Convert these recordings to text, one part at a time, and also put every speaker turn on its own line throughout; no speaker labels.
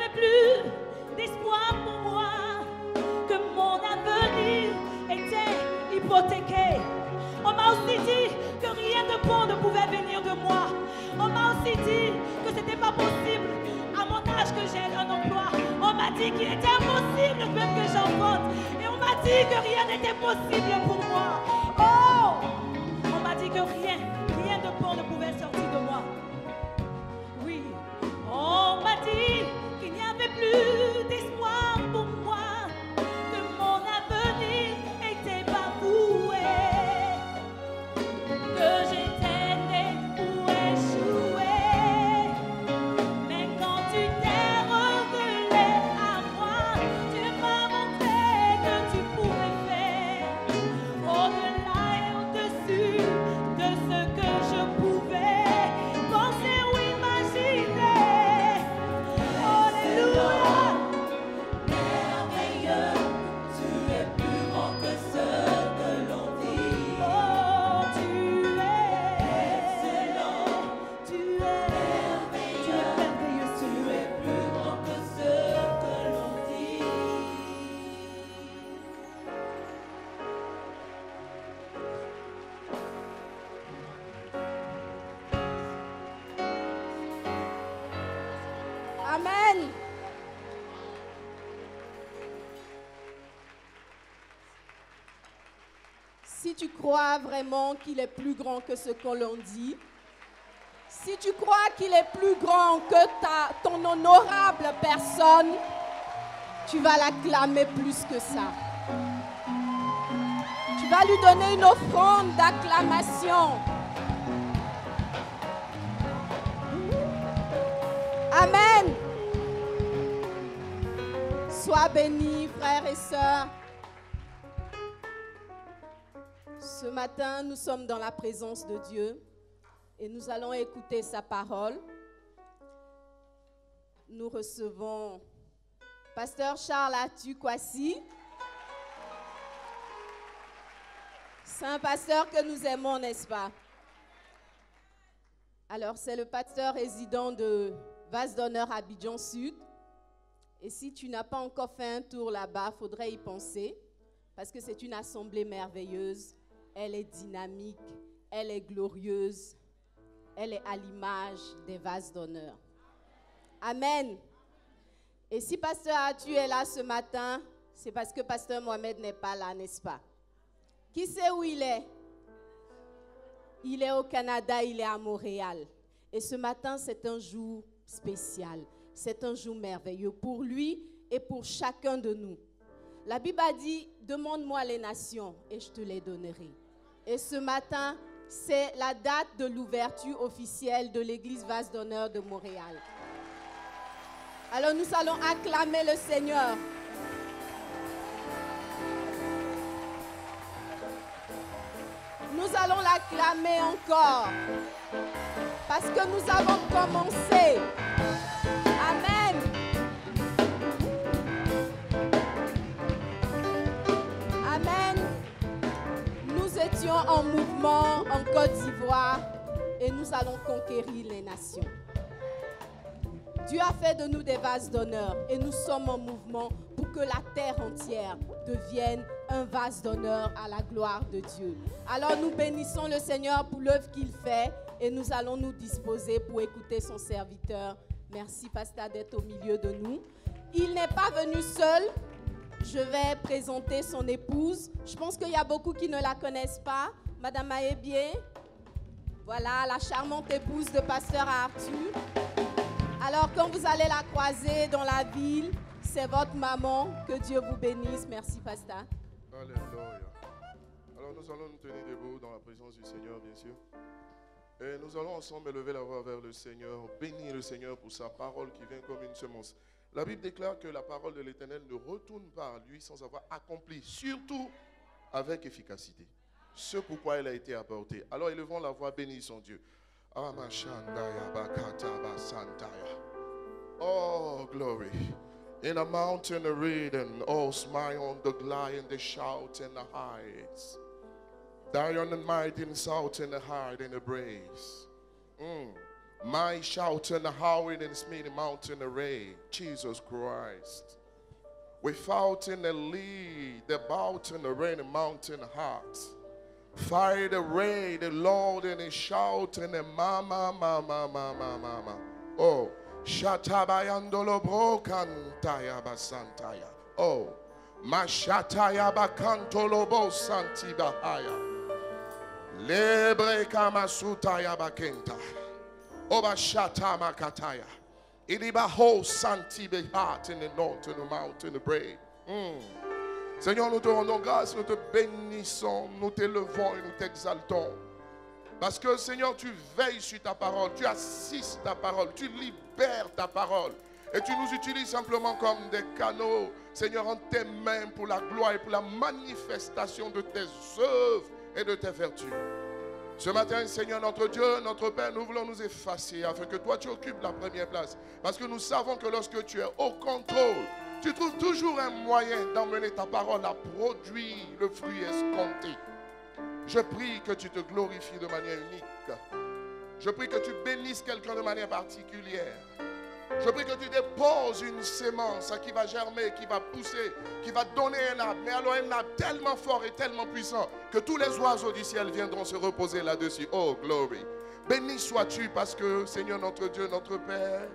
avait plus d'espoir pour moi, que mon avenir était hypothéqué. On m'a aussi dit que rien de bon ne pouvait venir de moi. On m'a aussi dit que c'était pas possible à mon âge que j'ai un emploi. On m'a dit qu'il était impossible même que j'enfante. Et on m'a dit que rien n'était possible pour moi. Oh! On m'a dit que rien de bon ne pouvait sortir de moi. Oui, on m'a dit qu'il n'y avait plus d'espoir pour moi, que mon avenir était bafoué, que j'étais né pour échouer. Mais quand tu t'es révélé à moi, tu m'as montré que tu pouvais faire au-delà et au-dessus de ce que je pouvais penser ou imaginer. Alléluia. Merveilleux, tu es plus grand que ce que l'on dit. Oh, tu es excellent, tu es merveilleux, tu es plus grand que ce que l'on dit.
Amen. Si tu crois vraiment qu'il est plus grand que ce qu'on l'on dit, si tu crois qu'il est plus grand que ton honorable personne, tu vas l'acclamer plus que ça. Tu vas lui donner une offrande d'acclamation. Amen. Sois béni, frères et sœurs. Ce matin, nous sommes dans la présence de Dieu et nous allons écouter sa parole. Nous recevons Pasteur Charles Atu Kwasi. C'est un pasteur que nous aimons, n'est-ce pas? Alors, c'est le pasteur résident de Vase d'honneur Abidjan Sud. Et si tu n'as pas encore fait un tour là-bas, il faudrait y penser, parce que c'est une assemblée merveilleuse. Elle est dynamique, elle est glorieuse, elle est à l'image des vases d'honneur. Amen. Et si Pasteur Atu est là ce matin, c'est parce que Pasteur Mohamed n'est pas là, n'est-ce pas? Qui sait où il est? Il est au Canada, il est à Montréal. Et ce matin, c'est un jour spécial. C'est un jour merveilleux pour lui et pour chacun de nous. La Bible a dit, demande-moi les nations et je te les donnerai. Et ce matin, c'est la date de l'ouverture officielle de l'église Vase d'honneur de Montréal. Alors nous allons acclamer le Seigneur. Nous allons l'acclamer encore. Parce que nous avons commencé. Amen. Amen. Nous étions en mouvement en Côte d'Ivoire et nous allons conquérir les nations. Dieu a fait de nous des vases d'honneur et nous sommes en mouvement pour que la terre entière devienne un vase d'honneur à la gloire de Dieu. Alors nous bénissons le Seigneur pour l'œuvre qu'il fait et nous allons nous disposer pour écouter son serviteur. Merci, Pasteur, d'être au milieu de nous. Il n'est pas venu seul. Je vais présenter son épouse. Je pense qu'il y a beaucoup qui ne la connaissent pas. Madame Aébien. Voilà, la charmante épouse de Pasteur Arthur. Alors, quand vous allez la croiser dans la ville, c'est votre maman. Que Dieu vous bénisse. Merci, Pasteur.
Alléluia. Alors, nous allons nous tenir debout dans la présence du Seigneur, bien sûr. Et nous allons ensemble élever la voix vers le Seigneur, bénir le Seigneur pour sa parole qui vient comme une semence. La Bible déclare que la parole de l'Éternel ne retourne pas à lui sans avoir accompli, surtout avec efficacité, ce pourquoi elle a été apportée. Alors élevons la voix, bénissons Dieu. Oh, glory. In a mountain a reading, oh, smile on the lion, they shout in the heights. Dion and might in south in the hide in the brace. My shouting, howling, and smearing mountain array. Jesus Christ. Without in the lead, the mountain, the rain, the mountain heart. Fire the rain, the Lord, and His shouting, and mama, mama, mama, mama. Oh, shatabayandolo brokantaya basantaya. Oh, mashataya bakantolo bo santi bahaya. Lebre kamasutaya bakenta. Oba shatama kataya. Ilibaho santi behat in the north, in the mountain, the brave. Seigneur, nous te rendons grâce, nous te bénissons, nous t'élevons et nous t'exaltons. Parce que, Seigneur, tu veilles sur ta parole, tu assistes ta parole, tu libères ta parole. Et tu nous utilises simplement comme des canaux, Seigneur, en tes mains pour la gloire et pour la manifestation de tes œuvres et de tes vertus. Ce matin, Seigneur, notre Dieu, notre Père, nous voulons nous effacer afin que toi, tu occupes la première place. Parce que nous savons que lorsque tu es au contrôle, tu trouves toujours un moyen d'emmener ta parole à produire le fruit escompté. Je prie que tu te glorifies de manière unique. Je prie que tu bénisses quelqu'un de manière particulière. Je prie que tu déposes une sémence qui va germer, qui va pousser, qui va donner un arbre. Mais alors un arbre tellement fort et tellement puissant que tous les oiseaux du ciel viendront se reposer là-dessus. Oh, glory. Béni sois-tu parce que, Seigneur notre Dieu, notre Père,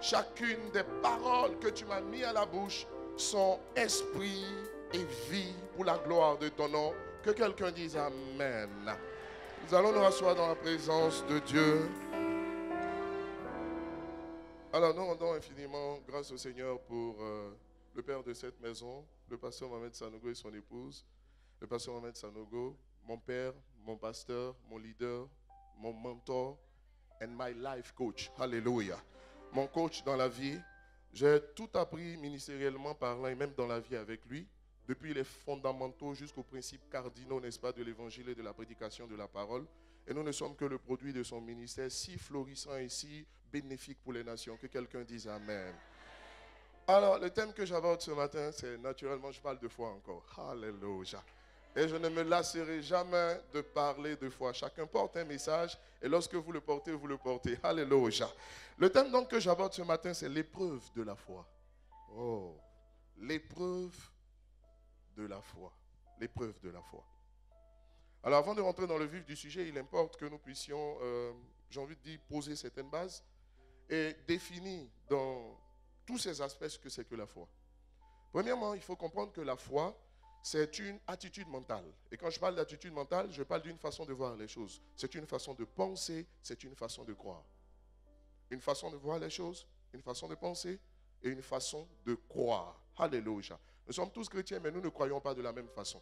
chacune des paroles que tu m'as mis à la bouche sont esprit et vie pour la gloire de ton nom. Que quelqu'un dise Amen. Nous allons nous rasseoir dans la présence de Dieu. Alors nous rendons infiniment grâce au Seigneur pour le père de cette maison, le pasteur Mohamed Sanogo et son épouse. Le pasteur Mohamed Sanogo, mon père, mon pasteur, mon leader, mon mentor and my life coach. Alléluia. Mon coach dans la vie. J'ai tout appris ministériellement parlant et même dans la vie avec lui, depuis les fondamentaux jusqu'aux principes cardinaux, n'est-ce pas, de l'évangile et de la prédication de la parole. Et nous ne sommes que le produit de son ministère si florissant et si bénéfique pour les nations. Que quelqu'un dise Amen. Alors, le thème que j'aborde ce matin, c'est naturellement, je parle de foi encore. Alléluia. Et je ne me lasserai jamais de parler de foi. Chacun porte un message et lorsque vous le portez, vous le portez. Alléluia. Le thème donc que j'aborde ce matin, c'est l'épreuve de la foi. Oh, l'épreuve de la foi. L'épreuve de la foi. Alors avant de rentrer dans le vif du sujet, il importe que nous puissions, j'ai envie de dire, poser certaines bases et définir dans tous ces aspects ce que c'est que la foi. Premièrement, il faut comprendre que la foi, c'est une attitude mentale. Et quand je parle d'attitude mentale, je parle d'une façon de voir les choses. C'est une façon de penser, c'est une façon de croire. Une façon de voir les choses, une façon de penser et une façon de croire. Alléluia. Nous sommes tous chrétiens, mais nous ne croyons pas de la même façon.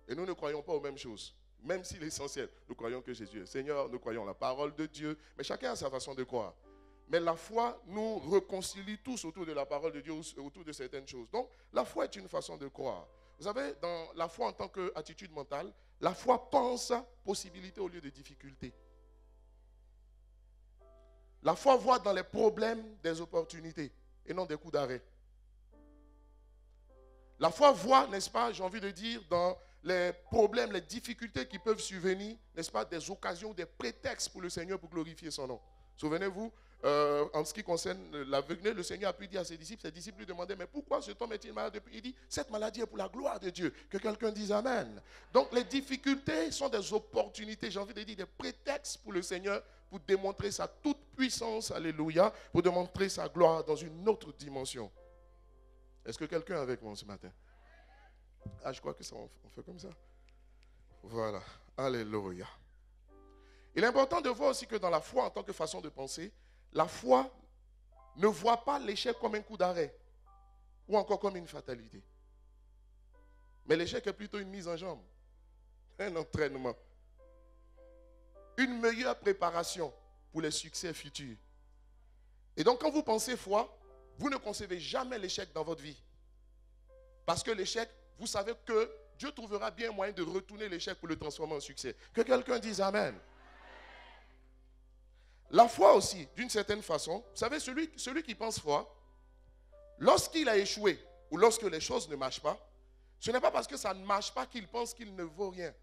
Et nous ne croyons pas aux mêmes choses. Même si l'essentiel, nous croyons que Jésus est Seigneur, nous croyons la parole de Dieu, mais chacun a sa façon de croire. Mais la foi nous réconcilie tous autour de la parole de Dieu, autour de certaines choses. Donc, la foi est une façon de croire. Vous savez, dans la foi en tant qu'attitude mentale, la foi pense possibilité au lieu de difficulté. La foi voit dans les problèmes des opportunités et non des coups d'arrêt. La foi voit, n'est-ce pas, j'ai envie de dire, dans les problèmes, les difficultés qui peuvent survenir, n'est-ce pas, des occasions, des prétextes pour le Seigneur pour glorifier son nom. Souvenez-vous, en ce qui concerne l'aveuglé, le Seigneur a pu dire à ses disciples lui demandaient, mais pourquoi cet homme est-il malade? Il dit, cette maladie est pour la gloire de Dieu. Que quelqu'un dise Amen. Donc les difficultés sont des opportunités, j'ai envie de dire, des prétextes pour le Seigneur pour démontrer sa toute puissance, alléluia, pour démontrer sa gloire dans une autre dimension. Est-ce que quelqu'un est avec moi ce matin? Ah, je crois que ça, on fait comme ça. Voilà. Alléluia. Il est important de voir aussi que dans la foi, en tant que façon de penser, la foi ne voit pas l'échec comme un coup d'arrêt ou encore comme une fatalité. Mais l'échec est plutôt une mise en jambe, un entraînement, une meilleure préparation pour les succès futurs. Et donc, quand vous pensez foi, vous ne concevez jamais l'échec dans votre vie. Parce que l'échec, vous savez que Dieu trouvera bien un moyen de retourner l'échec pour le transformer en succès. Que quelqu'un dise Amen. La foi aussi, d'une certaine façon, vous savez, celui qui pense foi, lorsqu'il a échoué ou lorsque les choses ne marchent pas, ce n'est pas parce que ça ne marche pas qu'il pense qu'il ne vaut rien.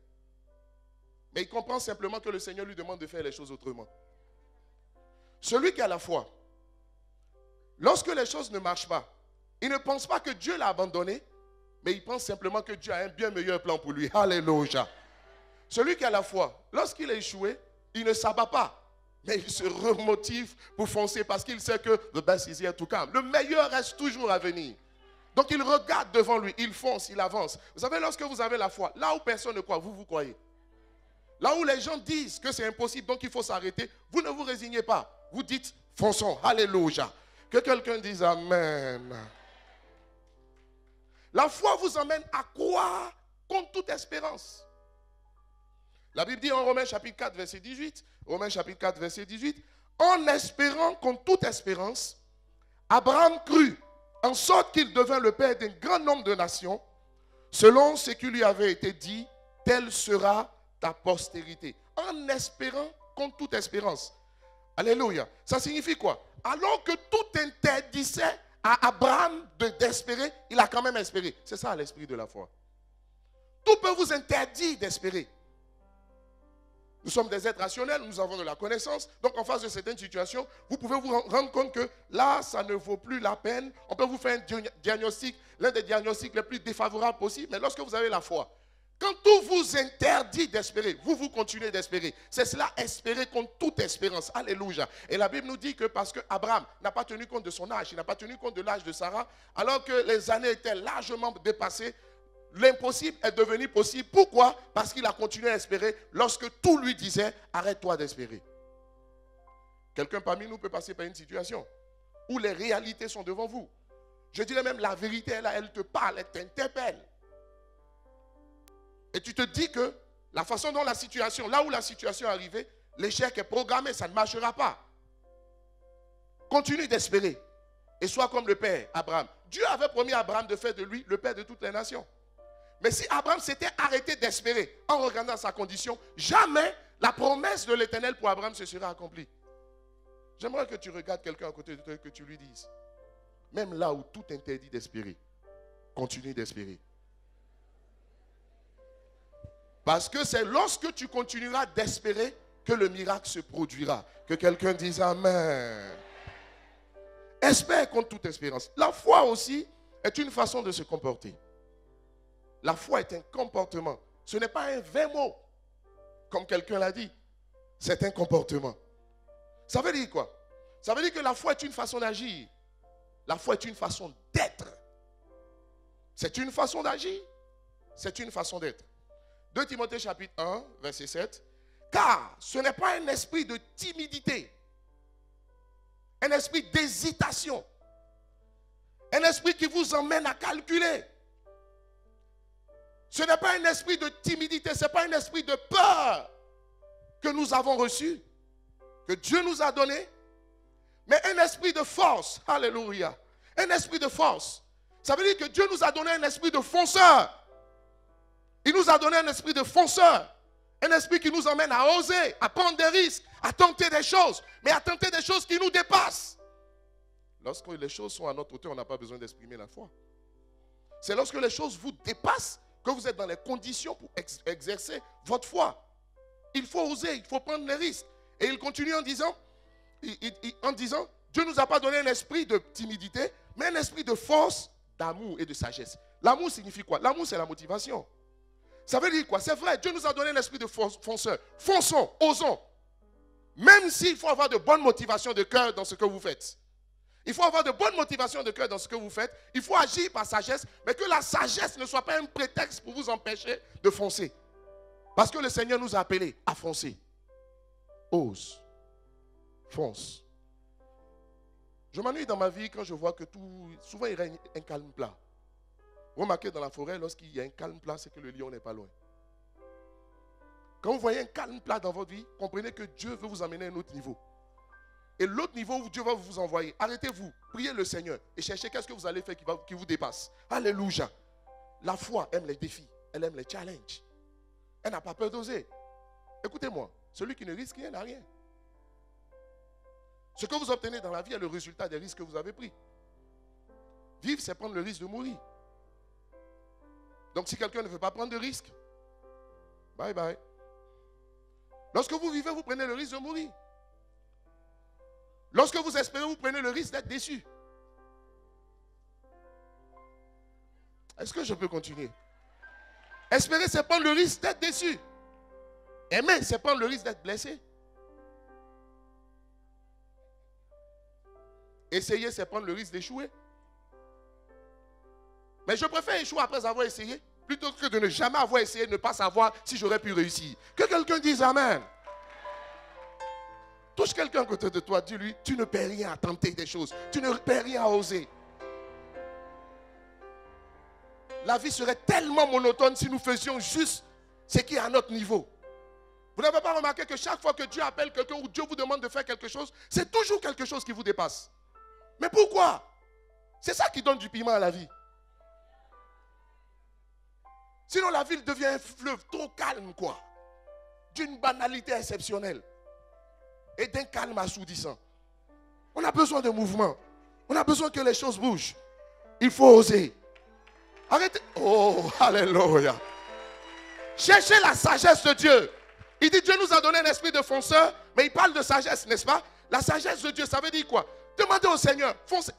Mais il comprend simplement que le Seigneur lui demande de faire les choses autrement. Celui qui a la foi, lorsque les choses ne marchent pas, il ne pense pas que Dieu l'a abandonné, mais il pense simplement que Dieu a un bien meilleur plan pour lui. Alléluia. Celui qui a la foi, lorsqu'il a échoué, il ne s'abat pas, mais il se remotive pour foncer parce qu'il sait que the best is yet to come. Le meilleur reste toujours à venir. Donc il regarde devant lui, il fonce, il avance. Vous savez, lorsque vous avez la foi, là où personne ne croit, vous croyez. Là où les gens disent que c'est impossible, donc il faut s'arrêter, vous ne vous résignez pas. Vous dites, fonçons, alléluia. Que quelqu'un dise amen. La foi vous emmène à croire contre toute espérance. La Bible dit en Romains chapitre 4, verset 18, Romains chapitre 4, verset 18, en espérant contre toute espérance, Abraham crut, en sorte qu'il devint le père d'un grand nombre de nations, selon ce qui lui avait été dit, telle sera ta postérité. En espérant contre toute espérance. Alléluia. Ça signifie quoi? Alors que tout interdisait à Abraham d'espérer, il a quand même espéré. C'est ça l'esprit de la foi. Tout peut vous interdire d'espérer. Nous sommes des êtres rationnels, nous avons de la connaissance. Donc en face de certaines situations, vous pouvez vous rendre compte que là, ça ne vaut plus la peine. On peut vous faire un diagnostic, l'un des diagnostics les plus défavorables possibles. Mais lorsque vous avez la foi, quand tout vous interdit d'espérer, vous continuez d'espérer. C'est cela, espérer contre toute espérance. Alléluia. Et la Bible nous dit que parce que Abraham n'a pas tenu compte de son âge, il n'a pas tenu compte de l'âge de Sarah, alors que les années étaient largement dépassées, l'impossible est devenu possible. Pourquoi? Parce qu'il a continué à espérer lorsque tout lui disait, arrête-toi d'espérer. Quelqu'un parmi nous peut passer par une situation où les réalités sont devant vous. Je dirais même la vérité, elle te parle, elle t'interpelle. Et tu te dis que la façon dont la situation, là où la situation est arrivée, l'échec est programmé, ça ne marchera pas. Continue d'espérer et sois comme le père Abraham. Dieu avait promis à Abraham de faire de lui le père de toutes les nations. Mais si Abraham s'était arrêté d'espérer en regardant sa condition, jamais la promesse de l'Éternel pour Abraham se serait accomplie. J'aimerais que tu regardes quelqu'un à côté de toi et que tu lui dises, même là où tout interdit d'espérer, continue d'espérer. Parce que c'est lorsque tu continueras d'espérer que le miracle se produira. Que quelqu'un dise amen. Espère contre toute espérance. La foi aussi est une façon de se comporter. La foi est un comportement. Ce n'est pas un vain mot, comme quelqu'un l'a dit. C'est un comportement. Ça veut dire quoi? Ça veut dire que la foi est une façon d'agir. La foi est une façon d'être. C'est une façon d'agir. C'est une façon d'être. 2 Timothée chapitre 1, verset 7. Car ce n'est pas un esprit de timidité, un esprit d'hésitation, un esprit qui vous emmène à calculer. Ce n'est pas un esprit de timidité, ce n'est pas un esprit de peur que nous avons reçu, que Dieu nous a donné, mais un esprit de force. Alléluia. Un esprit de force. Ça veut dire que Dieu nous a donné un esprit de fonceur. Il nous a donné un esprit de fonceur. Un esprit qui nous emmène à oser, à prendre des risques, à tenter des choses, mais à tenter des choses qui nous dépassent. Lorsque les choses sont à notre hauteur, on n'a pas besoin d'exprimer la foi. C'est lorsque les choses vous dépassent que vous êtes dans les conditions pour exercer votre foi. Il faut oser, il faut prendre les risques. Et il continue en disant, Dieu ne nous a pas donné un esprit de timidité, mais un esprit de force, d'amour et de sagesse. L'amour signifie quoi? L'amour, c'est la motivation. Ça veut dire quoi? C'est vrai, Dieu nous a donné un esprit de fonceur. Fonçons, osons. Même s'il faut avoir de bonnes motivations de cœur dans ce que vous faites. Il faut avoir de bonnes motivations de cœur dans ce que vous faites. Il faut agir par sagesse, mais que la sagesse ne soit pas un prétexte pour vous empêcher de foncer. Parce que le Seigneur nous a appelés à foncer. Ose. Fonce. Je m'ennuie dans ma vie quand je vois que souvent il règne un calme plat. Remarquez dans la forêt, lorsqu'il y a un calme plat, c'est que le lion n'est pas loin. Quand vous voyez un calme plat dans votre vie, comprenez que Dieu veut vous amener à un autre niveau. Et l'autre niveau où Dieu va vous envoyer, arrêtez-vous, priez le Seigneur et cherchez qu'est-ce que vous allez faire qui vous dépasse. Alléluia. La foi aime les défis, elle aime les challenges. Elle n'a pas peur d'oser. Écoutez-moi, celui qui ne risque rien n'a rien. Ce que vous obtenez dans la vie est le résultat des risques que vous avez pris. Vivre, c'est prendre le risque de mourir. Donc si quelqu'un ne veut pas prendre de risque, bye bye. Lorsque vous vivez, vous prenez le risque de mourir. Lorsque vous espérez, vous prenez le risque d'être déçu. Est-ce que je peux continuer? Espérer, c'est prendre le risque d'être déçu. Aimer, c'est prendre le risque d'être blessé. Essayer, c'est prendre le risque d'échouer. Mais je préfère échouer après avoir essayé, plutôt que de ne jamais avoir essayé, ne pas savoir si j'aurais pu réussir. Que quelqu'un dise Amen. Touche quelqu'un à côté de toi, dis-lui, tu ne perds rien à tenter des choses. Tu ne perds rien à oser. La vie serait tellement monotone si nous faisions juste ce qui est à notre niveau. Vous n'avez pas remarqué que chaque fois que Dieu appelle quelqu'un ou Dieu vous demande de faire quelque chose, c'est toujours quelque chose qui vous dépasse. Mais pourquoi? C'est ça qui donne du piment à la vie. Sinon la vie devient un fleuve trop calme, quoi. D'une banalité exceptionnelle. Et d'un calme assourdissant. On a besoin de mouvement. On a besoin que les choses bougent. Il faut oser. Arrêtez. Oh, alléluia. Cherchez la sagesse de Dieu. Il dit Dieu nous a donné un esprit de fonceur, mais il parle de sagesse, n'est-ce pas? La sagesse de Dieu, ça veut dire quoi? Demandez au Seigneur. Foncez.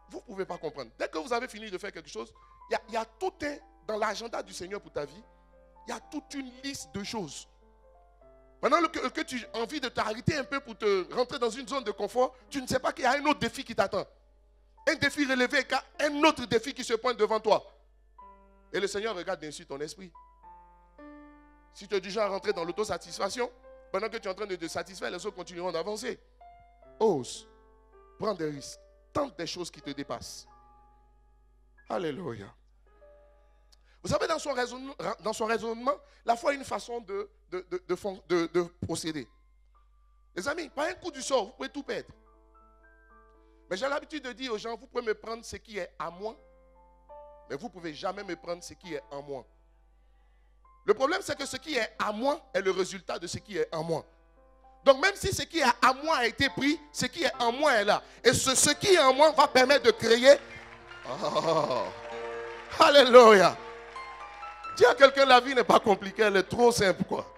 Vous ne pouvez pas comprendre. Dès que vous avez fini de faire quelque chose, il y a tout un, dans l'agenda du Seigneur pour ta vie, il y a toute une liste de choses. Maintenant que tu as envie de t'arrêter un peu pour te rentrer dans une zone de confort, tu ne sais pas qu'il y a un autre défi qui t'attend. Un défi relevé, un autre défi qui se pointe devant toi. Et le Seigneur regarde bien sûr ton esprit. Si tu es du genre à rentrer dans l'autosatisfaction, pendant que tu es en train de te satisfaire, les autres continueront d'avancer. Ose. Prends des risques. Tente des choses qui te dépassent. Alléluia. Vous savez, dans son raisonnement, la foi est une façon de procéder. Les amis, par un coup du sort, vous pouvez tout perdre. Mais j'ai l'habitude de dire aux gens, vous pouvez me prendre ce qui est à moi, mais vous ne pouvez jamais me prendre ce qui est en moi. Le problème, c'est que ce qui est à moi est le résultat de ce qui est en moi. Donc même si ce qui est à moi a été pris, ce qui est en moi est là. Et ce qui est en moi va permettre de créer... Oh, alléluia. Dis à quelqu'un, la vie n'est pas compliquée, elle est trop simple, quoi.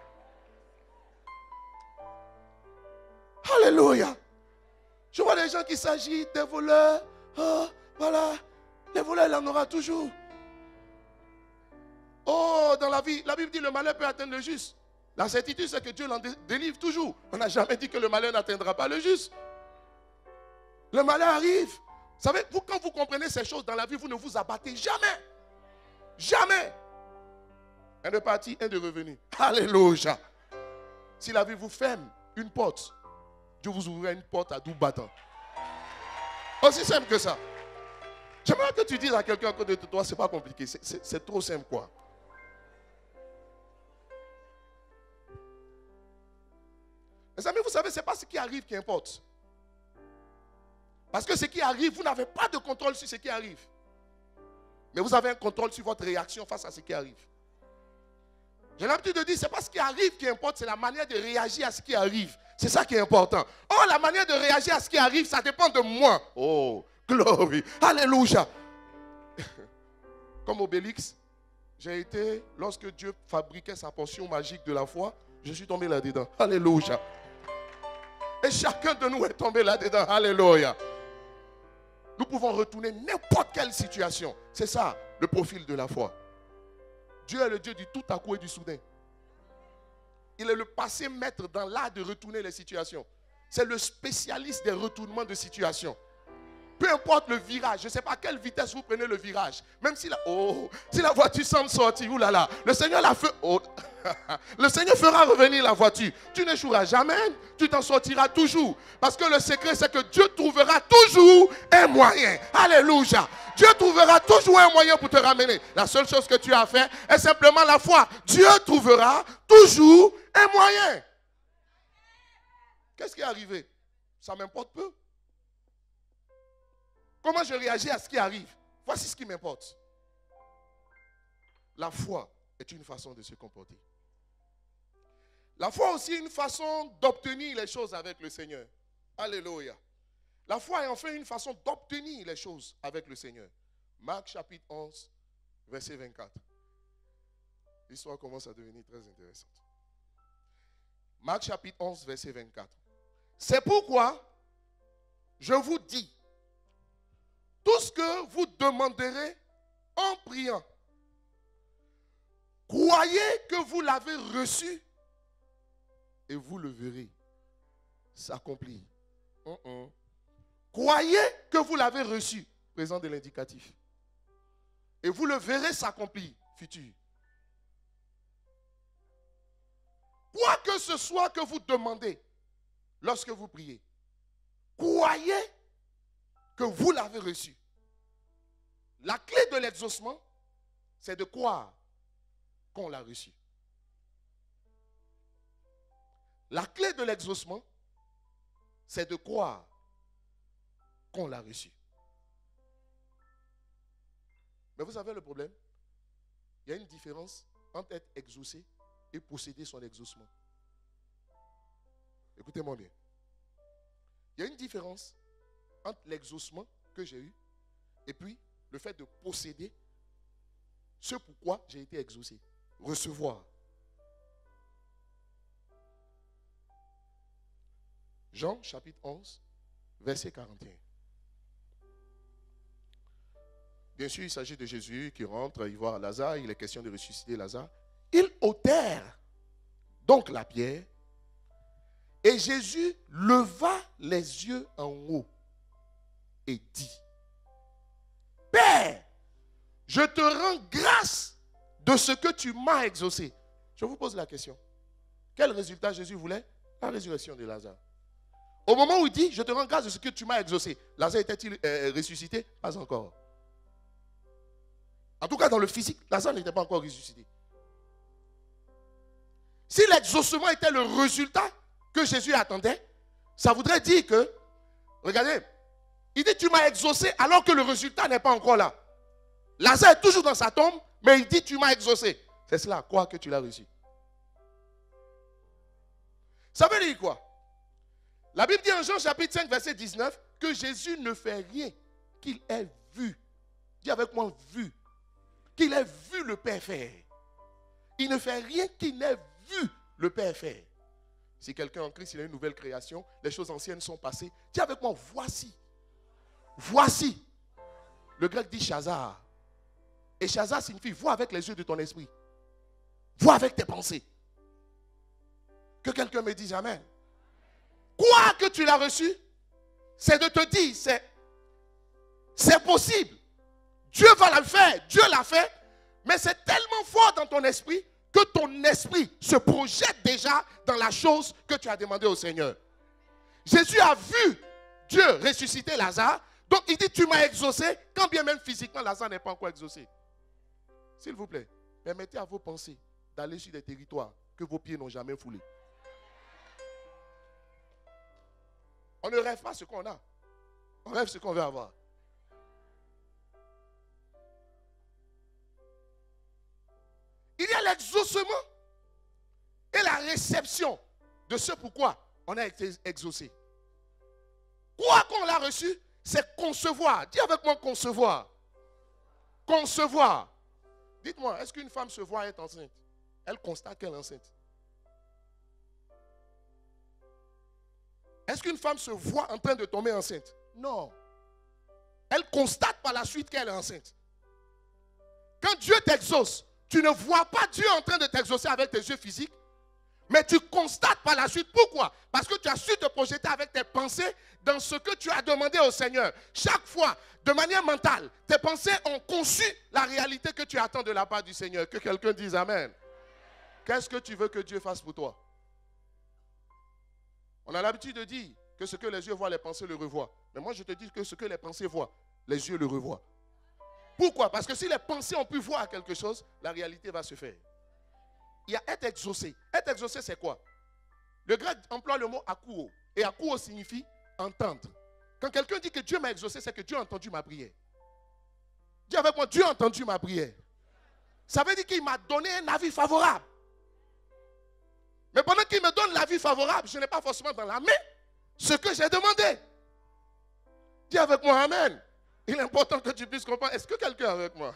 Alléluia. Je vois des gens qui s'agitent, des voleurs. Oh, voilà. Les voleurs, il en aura toujours. Oh, dans la vie, la Bible dit le malheur peut atteindre le juste. La certitude, c'est que Dieu l'en délivre toujours. On n'a jamais dit que le malheur n'atteindra pas le juste. Le malheur arrive. Vous savez, quand vous comprenez ces choses dans la vie, vous ne vous abattez jamais. Jamais. Un de parti, un de revenu. Alléluia. Si la vie vous ferme une porte, Dieu vous ouvrira une porte à double battant. Aussi simple que ça. J'aimerais que tu dises à quelqu'un à côté de toi, c'est pas compliqué, c'est trop simple, quoi. Les amis, vous savez, ce n'est pas ce qui arrive qui importe. Parce que ce qui arrive, vous n'avez pas de contrôle sur ce qui arrive. Mais vous avez un contrôle sur votre réaction face à ce qui arrive. J'ai l'habitude de dire, ce n'est pas ce qui arrive qui importe, c'est la manière de réagir à ce qui arrive. C'est ça qui est important. Oh, la manière de réagir à ce qui arrive, ça dépend de moi. Oh, glory. Alléluia. Comme Obélix, j'ai été, lorsque Dieu fabriquait sa potion magique de la foi, je suis tombé là-dedans. Alléluia. Et chacun de nous est tombé là-dedans. Alléluia. Nous pouvons retourner n'importe quelle situation. C'est ça, le profil de la foi. Dieu est le Dieu du tout à coup et du soudain. Il est le passé maître dans l'art de retourner les situations. C'est le spécialiste des retournements de situation. Peu importe le virage, je ne sais pas à quelle vitesse vous prenez le virage. Même si la voiture semble sortir, oulala, le Seigneur l'a fait. Oh, le Seigneur fera revenir la voiture. Tu n'échoueras jamais, tu t'en sortiras toujours. Parce que le secret, c'est que Dieu trouvera toujours un moyen. Alléluia. Dieu trouvera toujours un moyen pour te ramener. La seule chose que tu as à faire est simplement la foi. Dieu trouvera toujours un moyen. Qu'est-ce qui est arrivé? Ça m'importe peu. Comment je réagis à ce qui arrive? Voici ce qui m'importe. La foi est une façon de se comporter. La foi aussi une façon d'obtenir les choses avec le Seigneur. Alléluia. La foi est enfin une façon d'obtenir les choses avec le Seigneur. Marc chapitre 11, verset 24. L'histoire commence à devenir très intéressante. Marc chapitre 11, verset 24. C'est pourquoi je vous dis, tout ce que vous demanderez en priant, croyez que vous l'avez reçu et vous le verrez s'accomplir. Croyez que vous l'avez reçu, présent de l'indicatif, et vous le verrez s'accomplir, futur. Quoi que ce soit que vous demandez lorsque vous priez, croyez que vous l'avez reçu. La clé de l'exaucement, c'est de croire qu'on l'a reçu. La clé de l'exaucement, c'est de croire qu'on l'a reçu. Mais vous savez le problème? Il y a une différence entre être exaucé et posséder son exaucement. Écoutez-moi bien. Il y a une différence entre l'exaucement que j'ai eu et puis le fait de posséder ce pourquoi j'ai été exaucé. Recevoir. Jean chapitre 11, verset 41. Bien sûr, il s'agit de Jésus qui rentre, il voit Lazare, il est question de ressusciter Lazare. Ils ôtèrent donc la pierre et Jésus leva les yeux en haut et dit, Père, je te rends grâce de ce que tu m'as exaucé. Je vous pose la question. Quel résultat Jésus voulait? La résurrection de Lazare. Au moment où il dit, je te rends grâce de ce que tu m'as exaucé, Lazare était-il ressuscité? Pas encore. En tout cas, dans le physique, Lazare n'était pas encore ressuscité. Si l'exaucement était le résultat que Jésus attendait, ça voudrait dire que, regardez, il dit tu m'as exaucé alors que le résultat n'est pas encore là. Lazare est toujours dans sa tombe, mais il dit tu m'as exaucé. C'est cela, croire que tu l'as reçu. Ça veut dire quoi? La Bible dit en Jean chapitre 5, verset 19, que Jésus ne fait rien qu'il ait vu. Dis avec moi, vu. Qu'il ait vu le Père faire. Il ne fait rien qu'il n'ait vu le Père faire. Si quelqu'un en Christ, il a une nouvelle création, les choses anciennes sont passées. Dis avec moi, voici. Voici. Le grec dit Shazar. Et Shazar signifie vois avec les yeux de ton esprit. Vois avec tes pensées. Que quelqu'un me dise Amen. Quoi que tu l'as reçu, c'est de te dire, c'est possible. Dieu va le faire, Dieu l'a fait, mais c'est tellement fort dans ton esprit que ton esprit se projette déjà dans la chose que tu as demandé au Seigneur. Jésus a vu Dieu ressusciter Lazare, donc il dit tu m'as exaucé, quand bien même physiquement Lazare n'est pas encore exaucé. S'il vous plaît, permettez à vos pensées d'aller sur des territoires que vos pieds n'ont jamais foulés. On ne rêve pas ce qu'on a, on rêve ce qu'on veut avoir. Il y a l'exaucement et la réception de ce pourquoi on a été exaucé. Quoi qu'on l'a reçu, c'est concevoir. Dis avec moi concevoir. Concevoir. Dites-moi, est-ce qu'une femme se voit être enceinte? Elle constate qu'elle est enceinte. Est-ce qu'une femme se voit en train de tomber enceinte? Non. Elle constate par la suite qu'elle est enceinte. Quand Dieu t'exauce, tu ne vois pas Dieu en train de t'exaucer avec tes yeux physiques, mais tu constates par la suite. Pourquoi? Parce que tu as su te projeter avec tes pensées dans ce que tu as demandé au Seigneur. Chaque fois, de manière mentale, tes pensées ont conçu la réalité que tu attends de la part du Seigneur. Que quelqu'un dise Amen. Qu'est-ce que tu veux que Dieu fasse pour toi? On a l'habitude de dire que ce que les yeux voient, les pensées le revoient. Mais moi, je te dis que ce que les pensées voient, les yeux le revoient. Pourquoi? Parce que si les pensées ont pu voir quelque chose, la réalité va se faire. Il y a être exaucé. Être exaucé, c'est quoi? Le grec emploie le mot akouo. Et akouo signifie entendre. Quand quelqu'un dit que Dieu m'a exaucé, c'est que Dieu a entendu ma prière. Dis avec moi, Dieu a entendu ma prière. Ça veut dire qu'il m'a donné un avis favorable. Mais pendant qu'il me donne l'avis favorable, je n'ai pas forcément dans la main ce que j'ai demandé. Dis avec moi, Amen. Il est important que tu puisses comprendre. Est-ce que quelqu'un est avec moi?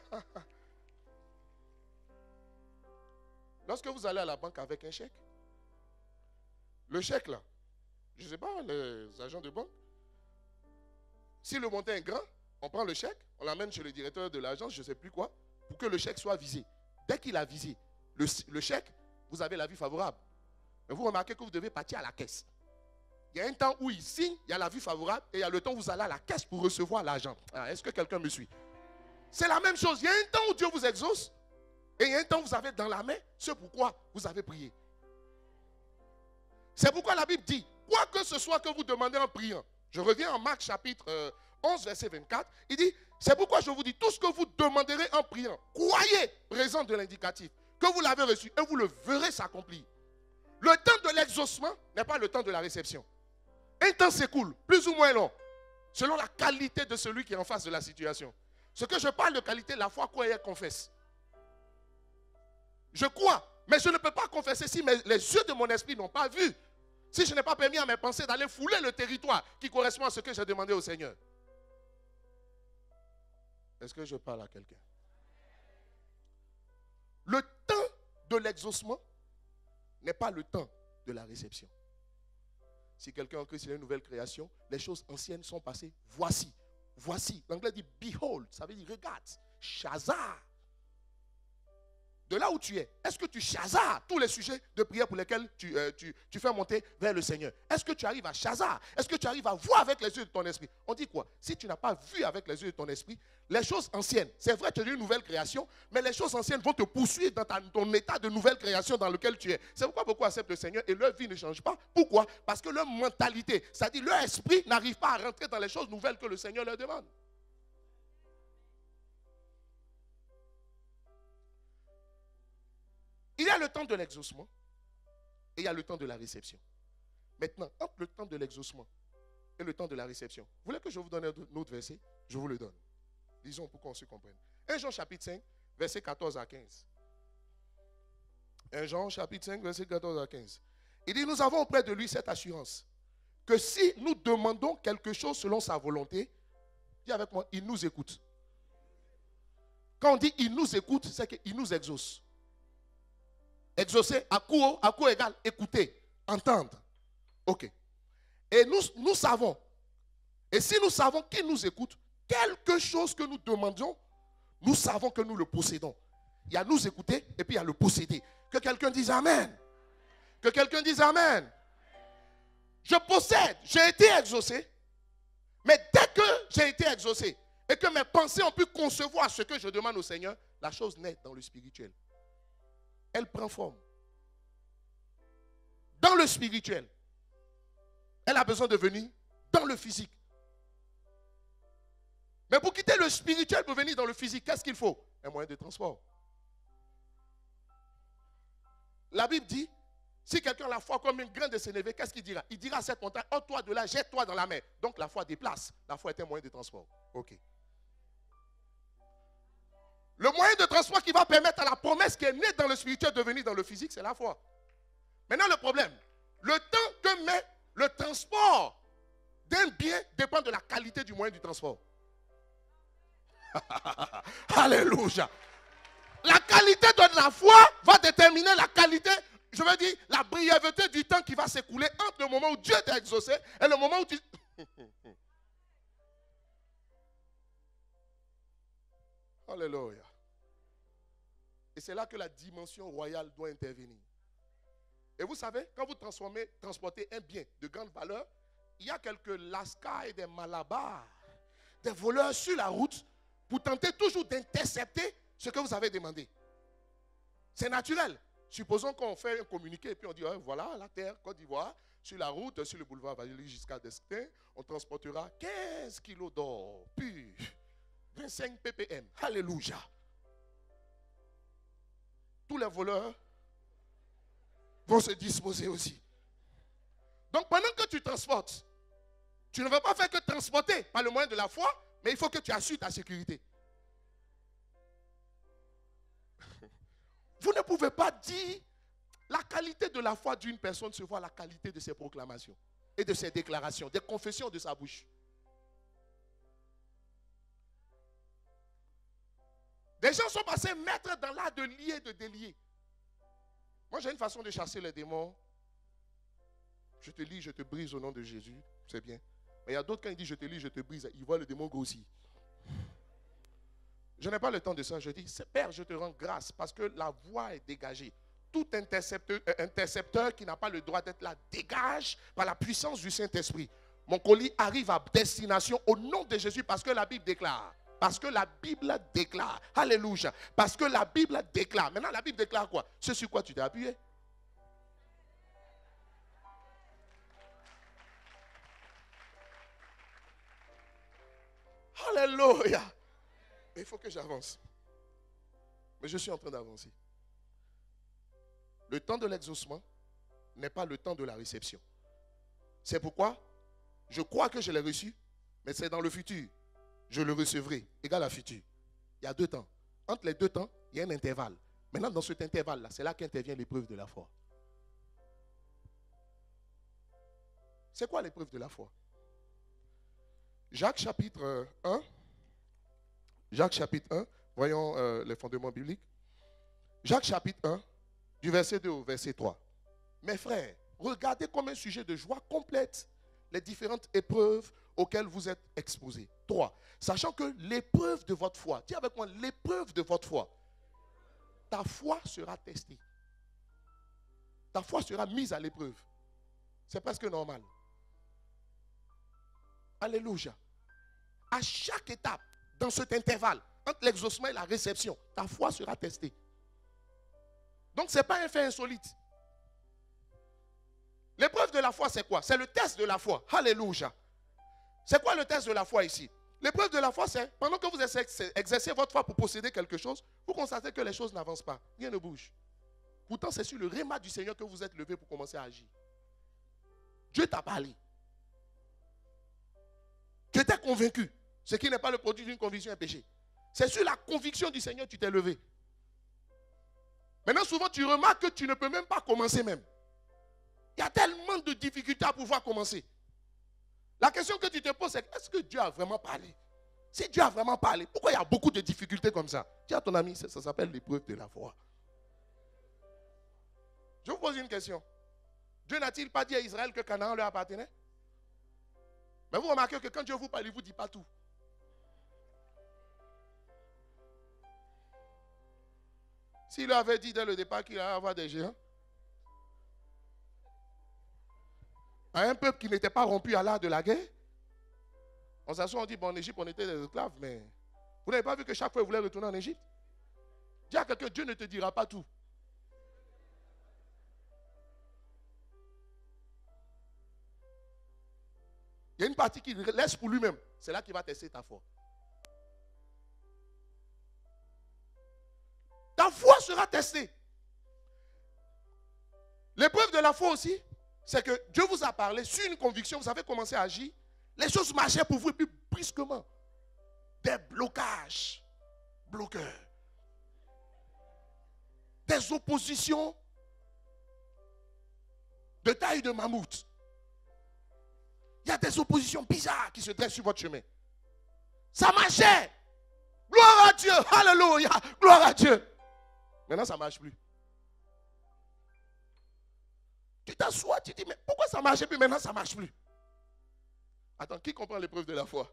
Lorsque vous allez à la banque avec un chèque, le chèque là, je ne sais pas, les agents de banque, si le montant est grand, on prend le chèque, on l'amène chez le directeur de l'agence, je ne sais plus quoi, pour que le chèque soit visé. Dès qu'il a visé le chèque, vous avez l'avis favorable. Mais vous remarquez que vous devez partir à la caisse. Il y a un temps où il signe, il y a l'avis favorable, et il y a le temps où vous allez à la caisse pour recevoir l'argent. Est-ce que quelqu'un me suit? C'est la même chose. Il y a un temps où Dieu vous exauce, et il y a un temps où vous avez dans la main ce pourquoi vous avez prié. C'est pourquoi la Bible dit, quoi que ce soit que vous demandez en priant. Je reviens en Marc chapitre 11, verset 24. Il dit, c'est pourquoi je vous dis, tout ce que vous demanderez en priant, croyez, présent de l'indicatif, que vous l'avez reçu, et vous le verrez s'accomplir. Le temps de l'exaucement n'est pas le temps de la réception. Un temps s'écoule, plus ou moins long, selon la qualité de celui qui est en face de la situation. Ce que je parle de qualité, la foi, croit et confesse. Je crois, mais je ne peux pas confesser si les yeux de mon esprit n'ont pas vu. Si je n'ai pas permis à mes pensées d'aller fouler le territoire qui correspond à ce que j'ai demandé au Seigneur. Est-ce que je parle à quelqu'un? Le temps de l'exaucement n'est pas le temps de la réception. Si quelqu'un en Christ est une nouvelle création, les choses anciennes sont passées. Voici. Voici. L'anglais dit behold. Ça veut dire regarde. Shazar. De là où tu es, est-ce que tu chazas tous les sujets de prière pour lesquels tu fais monter vers le Seigneur? Est-ce que tu arrives à chazar? Est-ce que tu arrives à voir avec les yeux de ton esprit? On dit quoi? Si tu n'as pas vu avec les yeux de ton esprit, les choses anciennes, c'est vrai que tu es une nouvelle création, mais les choses anciennes vont te poursuivre dans ton état de nouvelle création dans lequel tu es. C'est pourquoi beaucoup acceptent le Seigneur et leur vie ne change pas. Pourquoi? Parce que leur mentalité, c'est-à-dire leur esprit, n'arrive pas à rentrer dans les choses nouvelles que le Seigneur leur demande. Il y a le temps de l'exaucement et il y a le temps de la réception. Maintenant, entre le temps de l'exaucement et le temps de la réception, vous voulez que je vous donne un autre verset? Je vous le donne. Disons pour qu'on se comprenne. 1 Jean chapitre 5, verset 14 à 15. 1 Jean chapitre 5, verset 14 à 15. Il dit, nous avons auprès de lui cette assurance, que si nous demandons quelque chose selon sa volonté, dis avec moi, il nous écoute. Quand on dit il nous écoute, c'est qu'il nous exauce. Exaucer, à coup égal, écouter, entendre. Ok. Et nous savons, et si nous savons qu'il nous écoute, quelque chose que nous demandions, nous savons que nous le possédons. Il y a nous écouter et puis il y a le posséder. Que quelqu'un dise Amen. Que quelqu'un dise Amen. Je possède, j'ai été exaucé, mais dès que j'ai été exaucé et que mes pensées ont pu concevoir ce que je demande au Seigneur, la chose naît dans le spirituel. Elle prend forme. Dans le spirituel. Elle a besoin de venir dans le physique. Mais pour quitter le spirituel pour venir dans le physique, qu'est-ce qu'il faut? Un moyen de transport. La Bible dit, si quelqu'un a la foi comme une graine de sénévé, qu'est-ce qu'il dira? Il dira à cette montagne, ôte-toi de là, jette-toi dans la mer. Donc la foi déplace. La foi est un moyen de transport. Ok. Le moyen de transport qui va permettre à la promesse qui est née dans le spirituel de venir dans le physique, c'est la foi. Maintenant, le problème, le temps que met le transport d'un bien dépend de la qualité du moyen du transport. Alléluia. La qualité de la foi va déterminer la qualité, je veux dire, la brièveté du temps qui va s'écouler entre le moment où Dieu t'a exaucé et le moment où tu... Alléluia. Et c'est là que la dimension royale doit intervenir. Et vous savez, quand vous transportez un bien de grande valeur, il y a quelques lascars et des malabars, des voleurs sur la route pour tenter toujours d'intercepter ce que vous avez demandé. C'est naturel. Supposons qu'on fait un communiqué et puis on dit, voilà, la terre, Côte d'Ivoire, sur la route, sur le boulevard Valéry jusqu'à Destin, on transportera 15 kilos d'or pur, 25 ppm. Alléluia. Tous les voleurs vont se disposer aussi. Donc pendant que tu transportes, tu ne vas pas faire que transporter par le moyen de la foi, mais il faut que tu assures ta sécurité. Vous ne pouvez pas dire la qualité de la foi d'une personne se voit à la qualité de ses proclamations et de ses déclarations, des confessions de sa bouche. Des gens sont passés maîtres dans l'art de lier et de délier. Moi, j'ai une façon de chasser les démons. Je te lis, je te brise au nom de Jésus. C'est bien. Mais il y a d'autres, quand il dit je te lis, je te brise, ils voient le démon grossir. Je n'ai pas le temps de ça. Je dis, Père, je te rends grâce parce que la voie est dégagée. Tout intercepteur qui n'a pas le droit d'être là dégage par la puissance du Saint-Esprit. Mon colis arrive à destination au nom de Jésus parce que la Bible déclare. Parce que la Bible déclare. Alléluia. Parce que la Bible déclare. Maintenant, la Bible déclare quoi? Ce sur quoi tu t'es appuyé. Alléluia. Il faut que j'avance. Mais je suis en train d'avancer. Le temps de l'exaucement n'est pas le temps de la réception. C'est pourquoi je crois que je l'ai reçu, mais c'est dans le futur. Je le recevrai, égal à futur. Il y a 2 temps. Entre les 2 temps, il y a un intervalle. Maintenant, dans cet intervalle-là, c'est là qu'intervient l'épreuve de la foi. C'est quoi l'épreuve de la foi? Jacques chapitre 1. Jacques chapitre 1. Voyons les fondements bibliques. Jacques chapitre 1, du verset 2 au verset 3. Mes frères, regardez comme un sujet de joie complète les différentes épreuves auxquelles vous êtes exposés. 3. Sachant que l'épreuve de votre foi, dis avec moi, l'épreuve de votre foi, ta foi sera testée. Ta foi sera mise à l'épreuve. C'est presque normal. Alléluia. À chaque étape, dans cet intervalle, entre l'exaucement et la réception, ta foi sera testée. Donc, ce n'est pas un fait insolite. L'épreuve de la foi, c'est quoi? C'est le test de la foi. Alléluia. C'est quoi le test de la foi ici? L'épreuve de la foi, c'est pendant que vous exercez votre foi pour posséder quelque chose, vous constatez que les choses n'avancent pas. Rien ne bouge. Pourtant, c'est sur le réma du Seigneur que vous êtes levé pour commencer à agir. Dieu t'a parlé. Tu étais convaincu. Ce qui n'est pas le produit d'une conviction est péché. C'est sur la conviction du Seigneur que tu t'es levé. Maintenant, souvent, tu remarques que tu ne peux même pas commencer même. Il y a tellement de difficultés à pouvoir commencer. La question que tu te poses, c'est est-ce que Dieu a vraiment parlé? Si Dieu a vraiment parlé, pourquoi il y a beaucoup de difficultés comme ça? Dis à ton ami, ça s'appelle l'épreuve de la foi. Je vous pose une question. Dieu n'a-t-il pas dit à Israël que Canaan leur appartenait? Mais vous remarquez que quand Dieu vous parle, il ne vous dit pas tout. S'il leur avait dit dès le départ qu'il allait avoir des géants, à un peuple qui n'était pas rompu à l'art de la guerre, on s'assoit, on dit, bon, en Égypte, on était des esclaves, mais vous n'avez pas vu que chaque fois, vous voulez retourner en Égypte? Dis à quelqu'un, Dieu ne te dira pas tout. Il y a une partie qu'il laisse pour lui-même. C'est là qu'il va tester ta foi. Ta foi sera testée. L'épreuve de la foi aussi, c'est que Dieu vous a parlé sur une conviction, vous avez commencé à agir. Les choses marchaient pour vous et puis brusquement, des blocages, bloqueurs, des oppositions de taille de mammouth. Il y a des oppositions bizarres qui se dressent sur votre chemin. Ça marchait. Gloire à Dieu. Alléluia. Gloire à Dieu. Maintenant, ça ne marche plus. Tu t'assois, tu dis, mais pourquoi ça marchait plus, maintenant ça ne marche plus? Attends, qui comprend l'épreuve de la foi?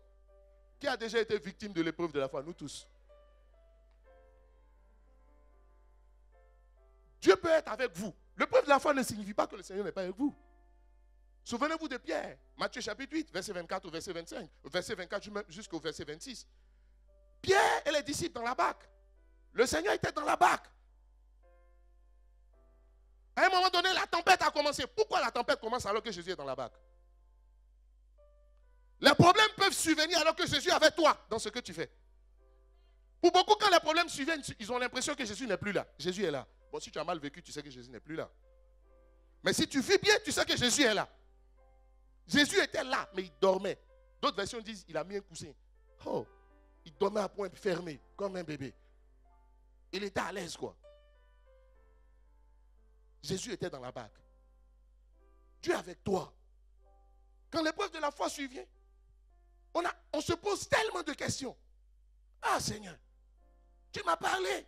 Qui a déjà été victime de l'épreuve de la foi? Nous tous. Dieu peut être avec vous. L'épreuve de la foi ne signifie pas que le Seigneur n'est pas avec vous. Souvenez-vous de Pierre, Matthieu chapitre 8, verset 24 au verset 25, verset 24 jusqu'au verset 26. Pierre et les disciples dans la barque. Le Seigneur était dans la barque. À un moment donné, la tempête a commencé. Pourquoi la tempête commence alors que Jésus est dans la barque? Les problèmes peuvent survenir alors que Jésus est avec toi dans ce que tu fais. Pour beaucoup, quand les problèmes surviennent, ils ont l'impression que Jésus n'est plus là. Jésus est là. Bon, si tu as mal vécu, tu sais que Jésus n'est plus là. Mais si tu vis bien, tu sais que Jésus est là. Jésus était là, mais il dormait. D'autres versions disent qu'il a mis un coussin. Oh, il dormait à point fermé, comme un bébé. Il était à l'aise, quoi. Jésus était dans la barque. Dieu est avec toi. Quand l'épreuve de la foi survient, on se pose tellement de questions. Ah Seigneur, tu m'as parlé.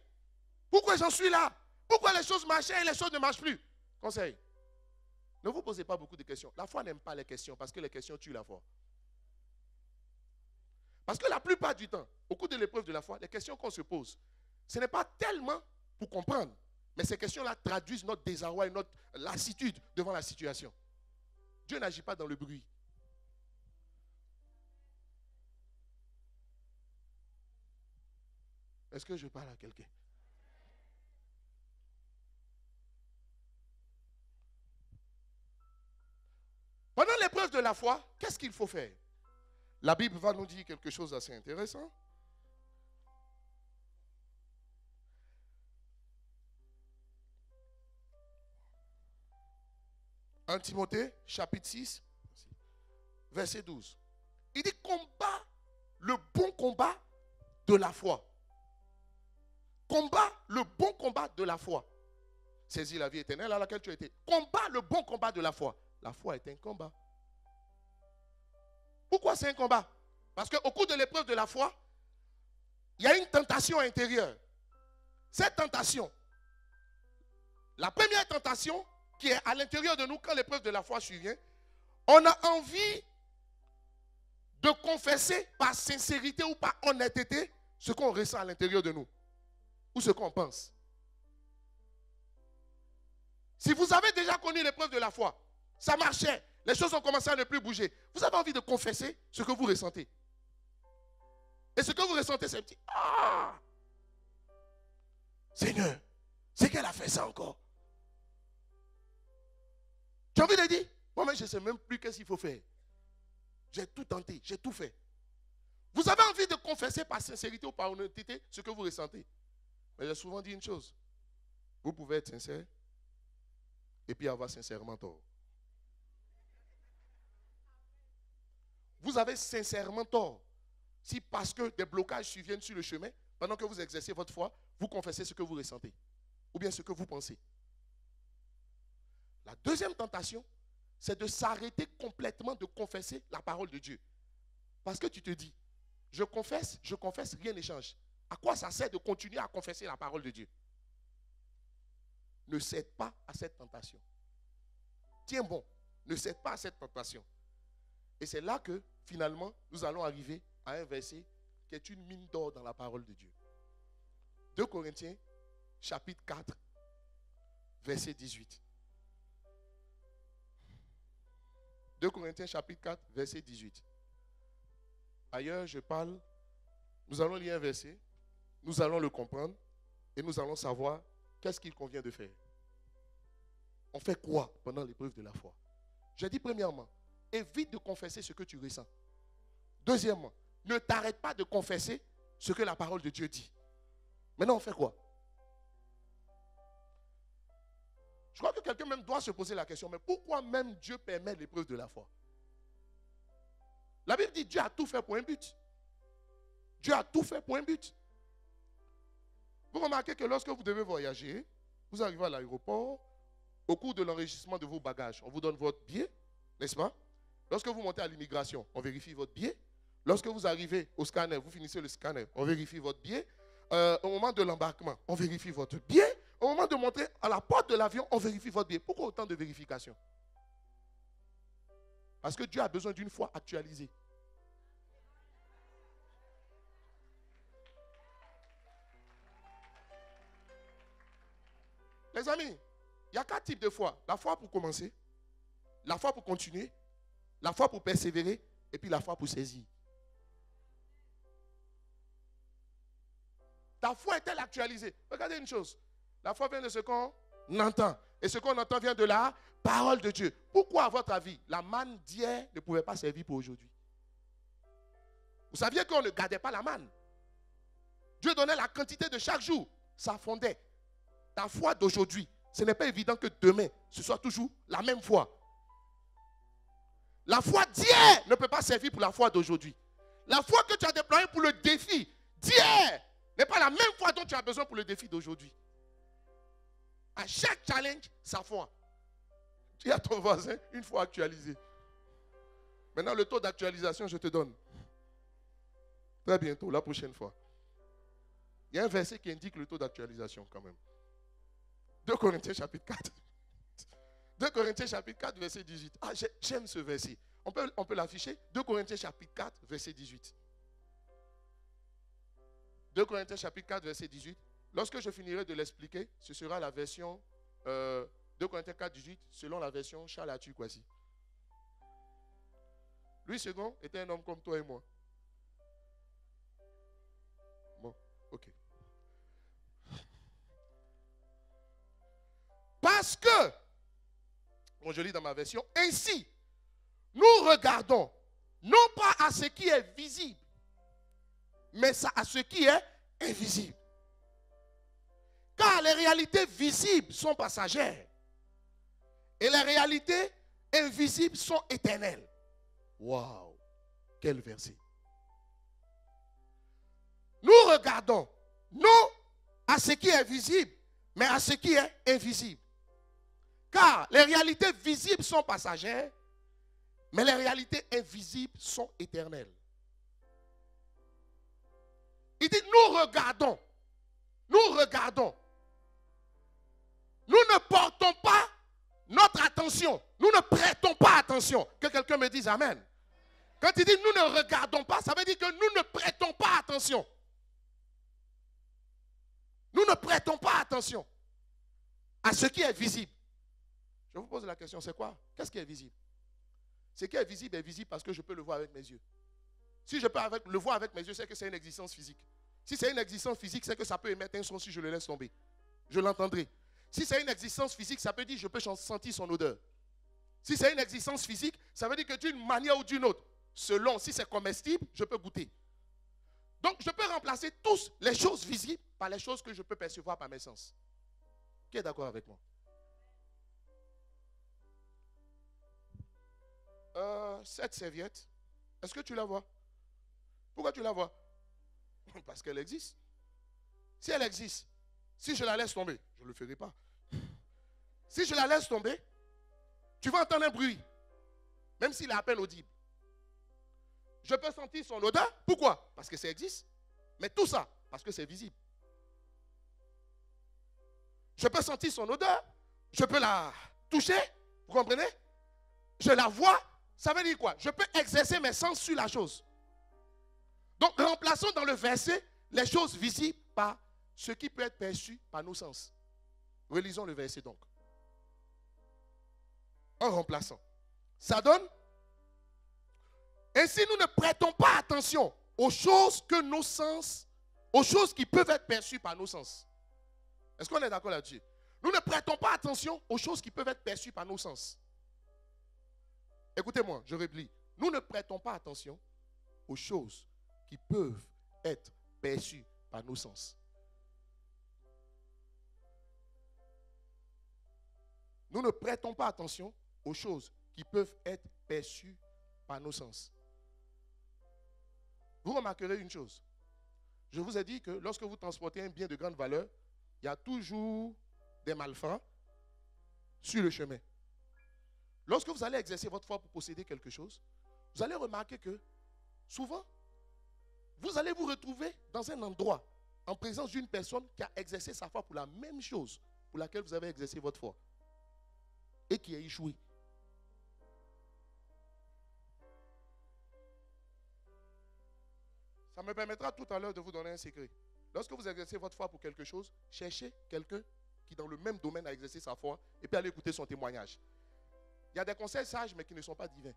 Pourquoi j'en suis là? Pourquoi les choses marchaient et les choses ne marchent plus? Conseil. Ne vous posez pas beaucoup de questions. La foi n'aime pas les questions parce que les questions tuent la foi. Parce que la plupart du temps, au cours de l'épreuve de la foi, les questions qu'on se pose, ce n'est pas tellement pour comprendre, mais ces questions-là traduisent notre désarroi et notre lassitude devant la situation. Dieu n'agit pas dans le bruit. Est-ce que je parle à quelqu'un? Pendant l'épreuve de la foi, qu'est-ce qu'il faut faire? La Bible va nous dire quelque chose d'assez intéressant. 1 Timothée, chapitre 6, verset 12. Il dit, combat le bon combat de la foi. Combat le bon combat de la foi. Saisis la vie éternelle à laquelle tu as été. Combat le bon combat de la foi. La foi est un combat. Pourquoi c'est un combat? Parce qu'au cours de l'épreuve de la foi, il y a une tentation intérieure. Cette tentation, la première tentation qui est à l'intérieur de nous quand l'épreuve de la foi survient, on a envie de confesser par sincérité ou par honnêteté ce qu'on ressent à l'intérieur de nous ou ce qu'on pense. Si vous avez déjà connu l'épreuve de la foi, ça marchait, les choses ont commencé à ne plus bouger, vous avez envie de confesser ce que vous ressentez. Et ce que vous ressentez, c'est un petit « Ah! Seigneur, c'est qu'elle a fait ça encore. » Tu as envie de dire, moi-même, je ne sais même plus qu'est-ce qu'il faut faire. J'ai tout tenté, j'ai tout fait. Vous avez envie de confesser par sincérité ou par honnêteté ce que vous ressentez. Mais j'ai souvent dit une chose. Vous pouvez être sincère et puis avoir sincèrement tort. Vous avez sincèrement tort si parce que des blocages surviennent sur le chemin, pendant que vous exercez votre foi, vous confessez ce que vous ressentez ou bien ce que vous pensez. La deuxième tentation, c'est de s'arrêter complètement de confesser la parole de Dieu. Parce que tu te dis, je confesse, rien ne change. À quoi ça sert de continuer à confesser la parole de Dieu? Ne cède pas à cette tentation. Tiens bon, ne cède pas à cette tentation. Et c'est là que, finalement, nous allons arriver à un verset qui est une mine d'or dans la parole de Dieu. 2 Corinthiens, chapitre 4, verset 18. 2 Corinthiens chapitre 4, verset 18. Ailleurs, je parle, nous allons lire un verset, nous allons le comprendre et nous allons savoir qu'est-ce qu'il convient de faire. On fait quoi pendant l'épreuve de la foi? Je dis premièrement, évite de confesser ce que tu ressens. Deuxièmement, ne t'arrête pas de confesser ce que la parole de Dieu dit. Maintenant, on fait quoi? Je crois que quelqu'un même doit se poser la question, mais pourquoi même Dieu permet l'épreuve de la foi? La Bible dit Dieu a tout fait pour un but. Dieu a tout fait pour un but. Vous remarquez que lorsque vous devez voyager, vous arrivez à l'aéroport, au cours de l'enregistrement de vos bagages, on vous donne votre billet, n'est-ce pas? Lorsque vous montez à l'immigration, on vérifie votre billet. Lorsque vous arrivez au scanner, vous finissez le scanner, on vérifie votre billet. Au moment de l'embarquement, on vérifie votre billet. Au moment de monter à la porte de l'avion, on vérifie votre billet. Pourquoi autant de vérifications? Parce que Dieu a besoin d'une foi actualisée. Les amis, il y a 4 types de foi. La foi pour commencer, la foi pour continuer, la foi pour persévérer et puis la foi pour saisir. Ta foi est-elle actualisée? Regardez une chose. La foi vient de ce qu'on entend. Et ce qu'on entend vient de la parole de Dieu. Pourquoi, à votre avis, la manne d'hier ne pouvait pas servir pour aujourd'hui? Vous saviez qu'on ne gardait pas la manne. Dieu donnait la quantité de chaque jour. Ça fondait. Ta foi d'aujourd'hui, ce n'est pas évident que demain, ce soit toujours la même foi. La foi d'hier ne peut pas servir pour la foi d'aujourd'hui. La foi que tu as déployée pour le défi d'hier n'est pas la même foi dont tu as besoin pour le défi d'aujourd'hui. À chaque challenge, sa foi. Dis à ton voisin, une foi actualisée. Maintenant, le taux d'actualisation, je te donne. Très bientôt, la prochaine fois. Il y a un verset qui indique le taux d'actualisation quand même. 2 Corinthiens chapitre 4. 2 Corinthiens chapitre 4, verset 18. Ah, j'aime ce verset. On peut l'afficher. 2 Corinthiens chapitre 4, verset 18. 2 Corinthiens chapitre 4, verset 18. Lorsque je finirai de l'expliquer, ce sera la version 2 Corinthiens 4, 18, selon la version Charles Atu Kwasi. Louis II était un homme comme toi et moi. Bon, ok. Parce que, bon, je lis dans ma version, ainsi, nous regardons non pas à ce qui est visible, mais à ce qui est invisible. Car les réalités visibles sont passagères et les réalités invisibles sont éternelles. Waouh, quel verset. Nous regardons non à ce qui est visible, mais à ce qui est invisible. Car les réalités visibles sont passagères, mais les réalités invisibles sont éternelles. Il dit, nous regardons. Nous ne portons pas notre attention. Nous ne prêtons pas attention. Que quelqu'un me dise Amen. Quand il dit nous ne regardons pas, ça veut dire que nous ne prêtons pas attention. Nous ne prêtons pas attention à ce qui est visible. Je vous pose la question, c'est quoi? Qu'est-ce qui est visible? Ce qui est visible parce que je peux le voir avec mes yeux. Si je peux le voir avec mes yeux, c'est que c'est une existence physique. Si c'est une existence physique, c'est que ça peut émettre un son si je le laisse tomber. Je l'entendrai. Si c'est une existence physique, ça peut dire que je peux sentir son odeur. Si c'est une existence physique, ça veut dire que d'une manière ou d'une autre, selon si c'est comestible, je peux goûter. Donc, je peux remplacer tous les choses visibles par les choses que je peux percevoir par mes sens. Qui est d'accord avec moi? Cette serviette, est-ce que tu la vois? Pourquoi tu la vois? Parce qu'elle existe. Si elle existe, si je la laisse tomber, je ne le ferai pas. Si je la laisse tomber, tu vas entendre un bruit, même s'il est à peine audible. Je peux sentir son odeur. Pourquoi? Parce que ça existe. Mais tout ça, parce que c'est visible. Je peux sentir son odeur. Je peux la toucher. Vous comprenez? Je la vois. Ça veut dire quoi? Je peux exercer mes sens sur la chose. Donc, remplaçons dans le verset les choses visibles par ce qui peut être perçu par nos sens. Relisons le verset donc. En remplaçant. Ça donne. Ainsi, nous ne prêtons pas attention aux choses que nos sens, aux choses qui peuvent être perçues par nos sens. Est-ce qu'on est d'accord là-dessus? Nous ne prêtons pas attention aux choses qui peuvent être perçues par nos sens. Écoutez-moi, je replie. Nous ne prêtons pas attention aux choses qui peuvent être perçues par nos sens. Nous ne prêtons pas attention aux choses qui peuvent être perçues par nos sens. Vous remarquerez une chose. Je vous ai dit que lorsque vous transportez un bien de grande valeur, il y a toujours des malfrats sur le chemin. Lorsque vous allez exercer votre foi pour posséder quelque chose, vous allez remarquer que souvent, vous allez vous retrouver dans un endroit en présence d'une personne qui a exercé sa foi pour la même chose pour laquelle vous avez exercé votre foi et qui a échoué. Ça me permettra tout à l'heure de vous donner un secret. Lorsque vous exercez votre foi pour quelque chose, cherchez quelqu'un qui dans le même domaine a exercé sa foi et puis allez écouter son témoignage. Il y a des conseils sages mais qui ne sont pas divins.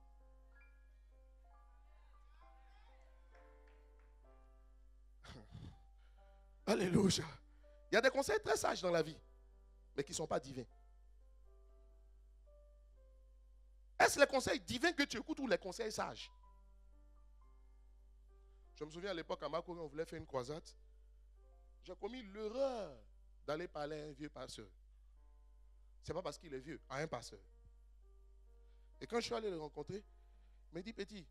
Alléluia. Il y a des conseils très sages dans la vie mais qui ne sont pas divins. Est-ce les conseils divins que tu écoutes ou les conseils sages? Je me souviens à l'époque à Makori, on voulait faire une croisade. J'ai commis l'erreur d'aller parler à un vieux pasteur. Ce n'est pas parce qu'il est vieux, à un pasteur. Et quand je suis allé le rencontrer, il m'a dit, petit,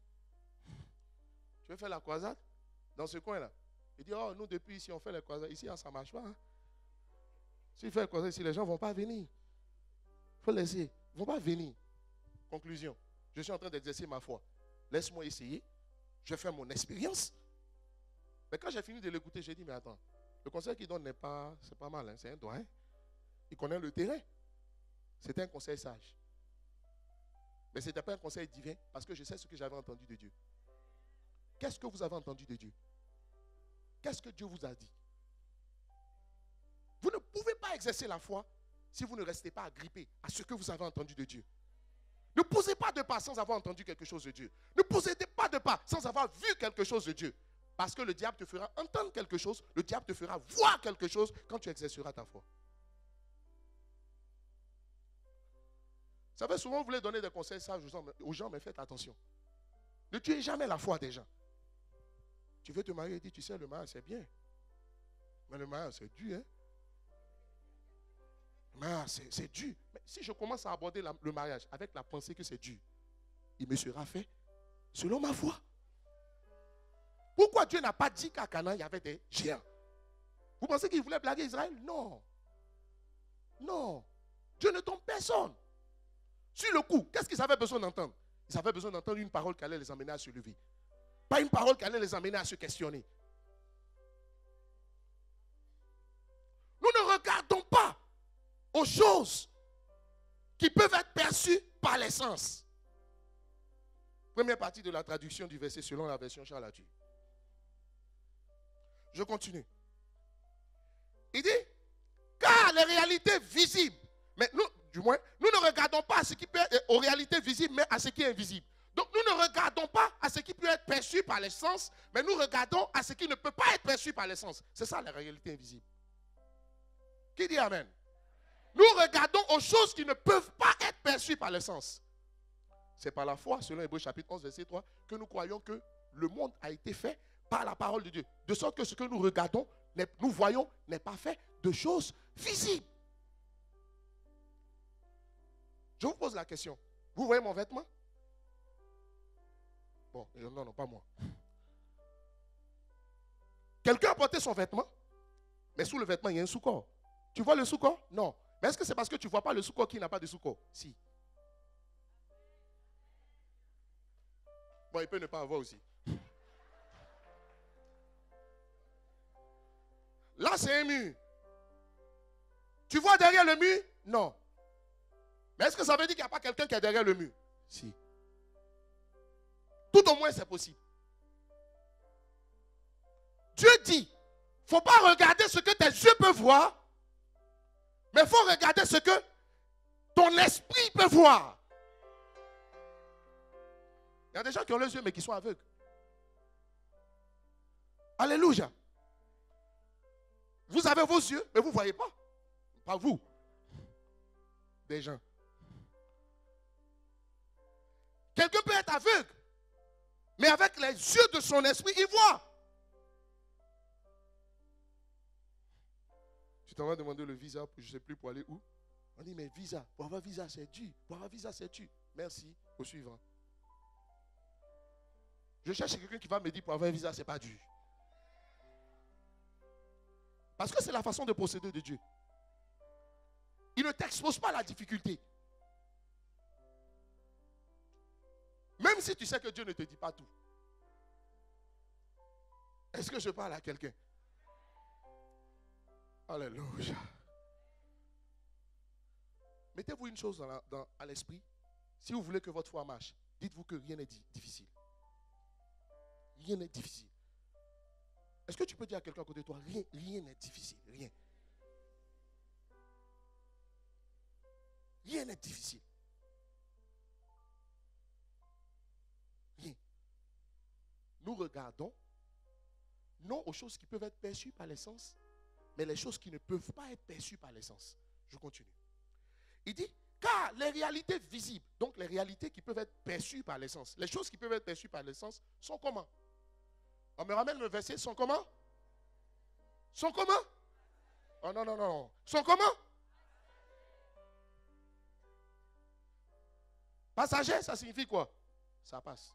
tu veux faire la croisade dans ce coin-là? Il dit, oh, nous depuis ici, on fait la croisade. Ici, ça ne marche pas. Hein? Si on fait la croisade ici, les gens ne vont pas venir. Il faut laisser. Ils ne vont pas venir. Conclusion, je suis en train d'exercer ma foi. Laisse-moi essayer. Je fais mon expérience. Mais quand j'ai fini de l'écouter, j'ai dit, mais attends, le conseil qu'il donne c'est pas mal, hein, c'est un doigt. Hein? Il connaît le terrain. C'était un conseil sage. Mais ce n'était pas un conseil divin parce que je sais ce que j'avais entendu de Dieu. Qu'est-ce que vous avez entendu de Dieu? qu'est-ce que Dieu vous a dit? Vous ne pouvez pas exercer la foi si vous ne restez pas agrippé à ce que vous avez entendu de Dieu. Ne posez pas de pas sans avoir entendu quelque chose de Dieu. Ne posez pas de pas sans avoir vu quelque chose de Dieu. Parce que le diable te fera entendre quelque chose, le diable te fera voir quelque chose quand tu exerceras ta foi. Vous savez, souvent vous voulez donner des conseils sages aux gens, mais faites attention. Ne tuez jamais la foi des gens. Tu veux te marier et dis, tu sais, le mariage c'est bien. Mais le mariage c'est dur, hein? Le mariage c'est dur. Mais si je commence à aborder le mariage avec la pensée que c'est dur, il me sera fait selon ma foi. Pourquoi Dieu n'a pas dit qu'à Canaan, il y avait des géants? Vous pensez qu'il voulait blaguer Israël? Non. Non. Dieu ne trompe personne. Sur le coup, qu'est-ce qu'ils avaient besoin d'entendre? Ils avaient besoin d'entendre une parole qui allait les amener à se lever. Pas une parole qui allait les amener à se questionner. Nous ne regardons pas aux choses qui peuvent être perçues par les sens. Première partie de la traduction du verset selon la version Charles Atuy. Je continue. Il dit, car les réalités visibles, mais nous, du moins, nous ne regardons pas à ce qui peut être aux réalités visibles, mais à ce qui est invisible. Donc nous ne regardons pas à ce qui peut être perçu par les sens, mais nous regardons à ce qui ne peut pas être perçu par les sens. C'est ça la réalité invisible. Qui dit Amen? Nous regardons aux choses qui ne peuvent pas être perçues par les sens. C'est par la foi, selon Hébreux chapitre 11, verset 3, que nous croyons que le monde a été fait par la parole de Dieu. De sorte que ce que nous regardons, nous voyons, n'est pas fait de choses visibles. Je vous pose la question. Vous voyez mon vêtement? Bon, non, pas moi. Quelqu'un a porté son vêtement, mais sous le vêtement, il y a un sous-corps. Tu vois le sous-corps? Non. Mais est-ce que c'est parce que tu ne vois pas le sous-corps qui n'a pas de sous-corps? Si. Bon, il peut ne pas avoir aussi. Là, c'est un mur. Tu vois derrière le mur? Non. Mais est-ce que ça veut dire qu'il n'y a pas quelqu'un qui est derrière le mur? Si. Tout au moins, c'est possible. Dieu dit, il ne faut pas regarder ce que tes yeux peuvent voir, mais il faut regarder ce que ton esprit peut voir. Il y a des gens qui ont les yeux, mais qui sont aveugles. Alléluia. Vous avez vos yeux, mais vous ne voyez pas. Pas vous. Des gens. Quelqu'un peut être aveugle, mais avec les yeux de son esprit, il voit. Tu t'en vas demander le visa, je ne sais plus pour aller où. On dit, mais visa, pour avoir visa, c'est dur. Pour avoir visa, c'est dur. Merci, au suivant. Je cherche quelqu'un qui va me dire, pour avoir un visa, ce n'est pas dur. Parce que c'est la façon de procéder de Dieu. Il ne t'expose pas à la difficulté. Même si tu sais que Dieu ne te dit pas tout. Est-ce que je parle à quelqu'un? Alléluia. Mettez-vous une chose à l'esprit. Si vous voulez que votre foi marche, dites-vous que rien n'est difficile. Rien n'est difficile. Est-ce que tu peux dire à quelqu'un à côté de toi, rien n'est difficile, rien. Rien n'est difficile. Rien. Nous regardons non aux choses qui peuvent être perçues par les sens, mais les choses qui ne peuvent pas être perçues par les sens. Je continue. Il dit, car les réalités visibles, donc les réalités qui peuvent être perçues par les sens, les choses qui peuvent être perçues par les sens sont comment? On me ramène le verset, sont comment? Sont comment? Oh non. Sont comment? Passager, ça signifie quoi? Ça passe.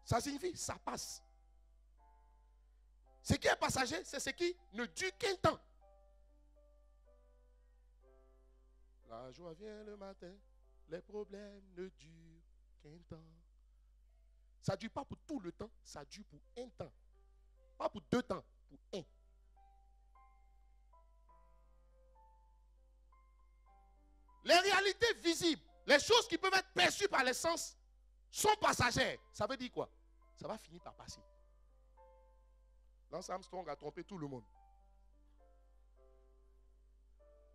Ça signifie ça passe. Ce qui est passager, c'est ce qui ne dure qu'un temps. La joie vient le matin, les problèmes ne durent qu'un temps. Ça ne dure pas pour tout le temps, ça dure pour un temps. Pas pour 2 temps, pour 1. Les réalités visibles les choses qui peuvent être perçues par les sens sont passagères. Ça veut dire quoi? Ça va finir par passer. Lance Armstrong a trompé tout le monde.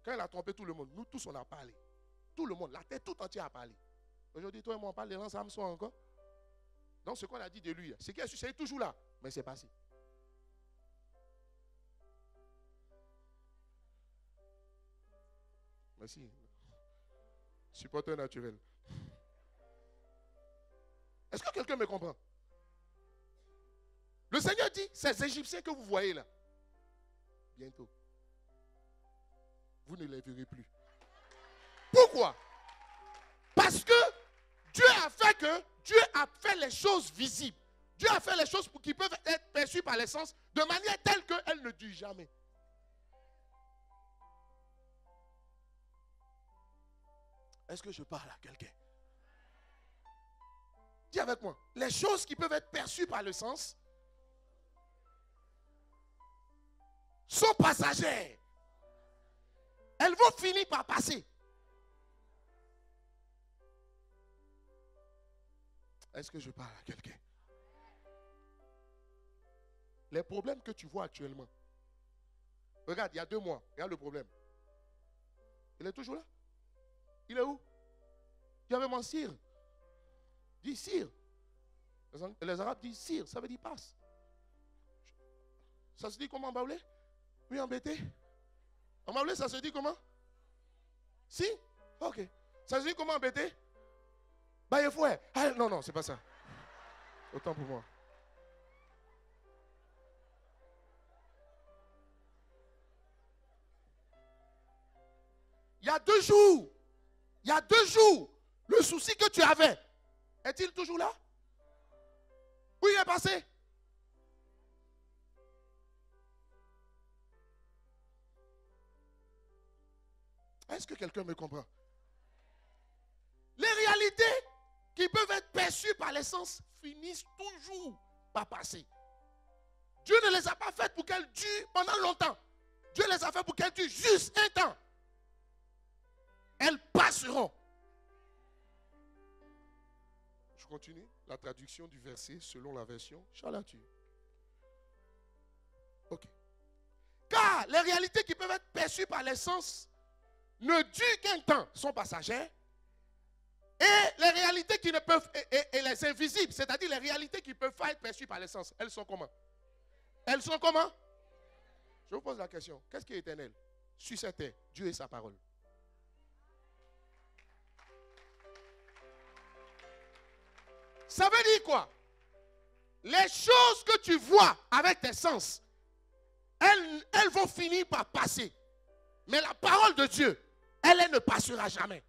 Quand il a trompé tout le monde, nous tous on a parlé. Tout le monde, la terre tout entière a parlé. Aujourd'hui, toi et moi on parle de Lance Armstrong encore. Donc ce qu'on a dit de lui, c'est qu'il est toujours là, mais c'est passé. Merci. Supporter naturel. Est-ce que quelqu'un me comprend? Le Seigneur dit, ces Égyptiens que vous voyez là, bientôt, vous ne les verrez plus. Pourquoi? Parce que Dieu a fait les choses visibles. Dieu a fait les choses qui peuvent être perçues par les sens de manière telle qu'elles ne durent jamais. Est-ce que je parle à quelqu'un? Dis avec moi. Les choses qui peuvent être perçues par le sens sont passagères. Elles vont finir par passer. Est-ce que je parle à quelqu'un? Les problèmes que tu vois actuellement. Regarde, il y a 2 mois. Regarde le problème. Il est toujours là. Il est où? Il y avait mon sire. Dit sire. Les Arabes disent sire. Ça veut dire passe. Ça se dit comment en baoulé? Oui, embêté. En baoulé, ça se dit comment? Si? Ok. Ça se dit comment embêté? Bah, il faut. Ah, non, non, c'est pas ça. Autant pour moi. Il y a 2 jours. Il y a 2 jours. Le souci que tu avais, est-il toujours là? Où il est passé? Est-ce que quelqu'un me comprend? Les réalités qui peuvent être perçues par les sens finissent toujours par passer. Dieu ne les a pas faites pour qu'elles durent pendant longtemps. Dieu les a faites pour qu'elles durent juste un temps. Elles passeront. Je continue la traduction du verset selon la version Chalatue. Ok. Car les réalités qui peuvent être perçues par les sens ne durent qu'un temps, sont passagères. Et les réalités qui ne peuvent, et les invisibles, c'est-à-dire les réalités qui ne peuvent pas être perçues par les sens, elles sont comment? Elles sont comment? Je vous pose la question. Qu'est-ce qui est éternel? Sur cette terre, Dieu et sa parole. Ça veut dire quoi? Les choses que tu vois avec tes sens, elles vont finir par passer. Mais la parole de Dieu, elle ne passera jamais.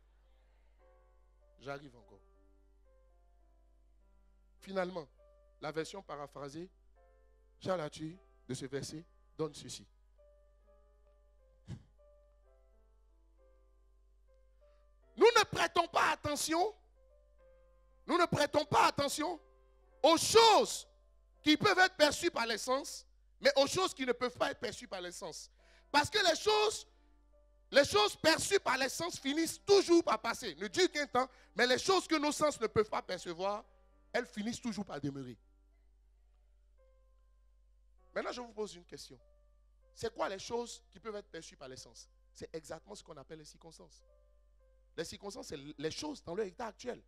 J'arrive encore. Finalement, la version paraphrasée, Chalatue, de ce verset, donne ceci. Nous ne prêtons pas attention. Nous ne prêtons pas attention aux choses qui peuvent être perçues par les sens, mais aux choses qui ne peuvent pas être perçues par les sens. Parce que les choses perçues par les sens finissent toujours par passer. Ne durent qu'un temps, mais les choses que nos sens ne peuvent pas percevoir, elles finissent toujours par demeurer. Maintenant, je vous pose une question. C'est quoi les choses qui peuvent être perçues par les sens? C'est exactement ce qu'on appelle les circonstances. Les circonstances, c'est les choses dans leur état actuel.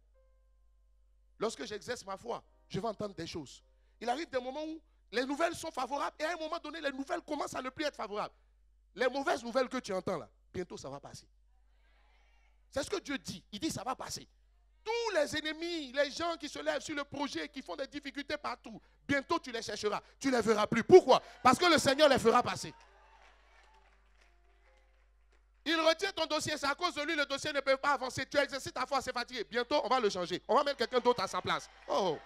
Lorsque j'exerce ma foi, je vais entendre des choses. Il arrive des moments où les nouvelles sont favorables et à un moment donné, les nouvelles commencent à ne plus être favorables. Les mauvaises nouvelles que tu entends là, bientôt ça va passer. C'est ce que Dieu dit. Il dit ça va passer. Tous les ennemis, les gens qui se lèvent sur le projet, qui font des difficultés partout, bientôt tu les chercheras. Tu ne les verras plus. Pourquoi? Parce que le Seigneur les fera passer. Il retient ton dossier, c'est à cause de lui le dossier ne peut pas avancer. Tu exerces ta foi, c'est fatigué. Bientôt, on va le changer. On va mettre quelqu'un d'autre à sa place. Oh.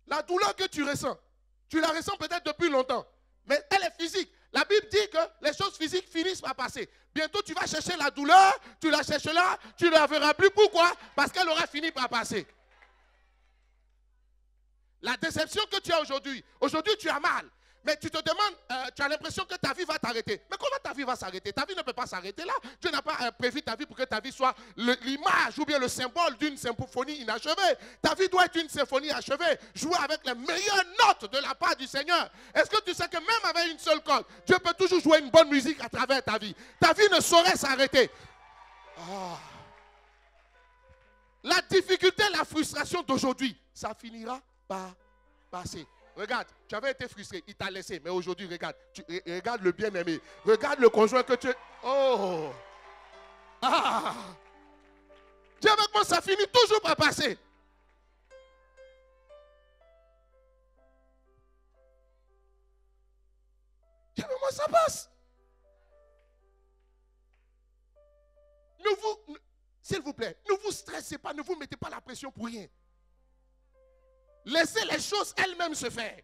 La douleur que tu la ressens peut-être depuis longtemps, mais elle est physique. La Bible dit que les choses physiques finissent par passer. Bientôt, tu vas chercher la douleur, tu la cherches là, tu ne la verras plus. Pourquoi? Parce qu'elle aura fini par passer. La déception que tu as aujourd'hui tu as mal. Mais tu te demandes, tu as l'impression que ta vie va t'arrêter. Mais comment ta vie va s'arrêter? Ta vie ne peut pas s'arrêter là. Dieu n'a pas prévu ta vie pour que ta vie soit l'image ou bien le symbole d'une symphonie inachevée. Ta vie doit être une symphonie achevée. Jouer avec les meilleures notes de la part du Seigneur. Est-ce que tu sais que même avec une seule corde, Dieu peut toujours jouer une bonne musique à travers ta vie? Ta vie ne saurait s'arrêter. Oh. La difficulté, la frustration d'aujourd'hui, ça finira par passer. Regarde, tu avais été frustré, il t'a laissé. Mais aujourd'hui, regarde, regarde le bien-aimé. Regarde le conjoint que tu... Oh! Ah! Dis avec moi, ça finit toujours par passer. Dis avec moi, ça passe. S'il vous plaît, ne vous stressez pas, ne vous mettez pas la pression pour rien. Laissez les choses elles-mêmes se faire.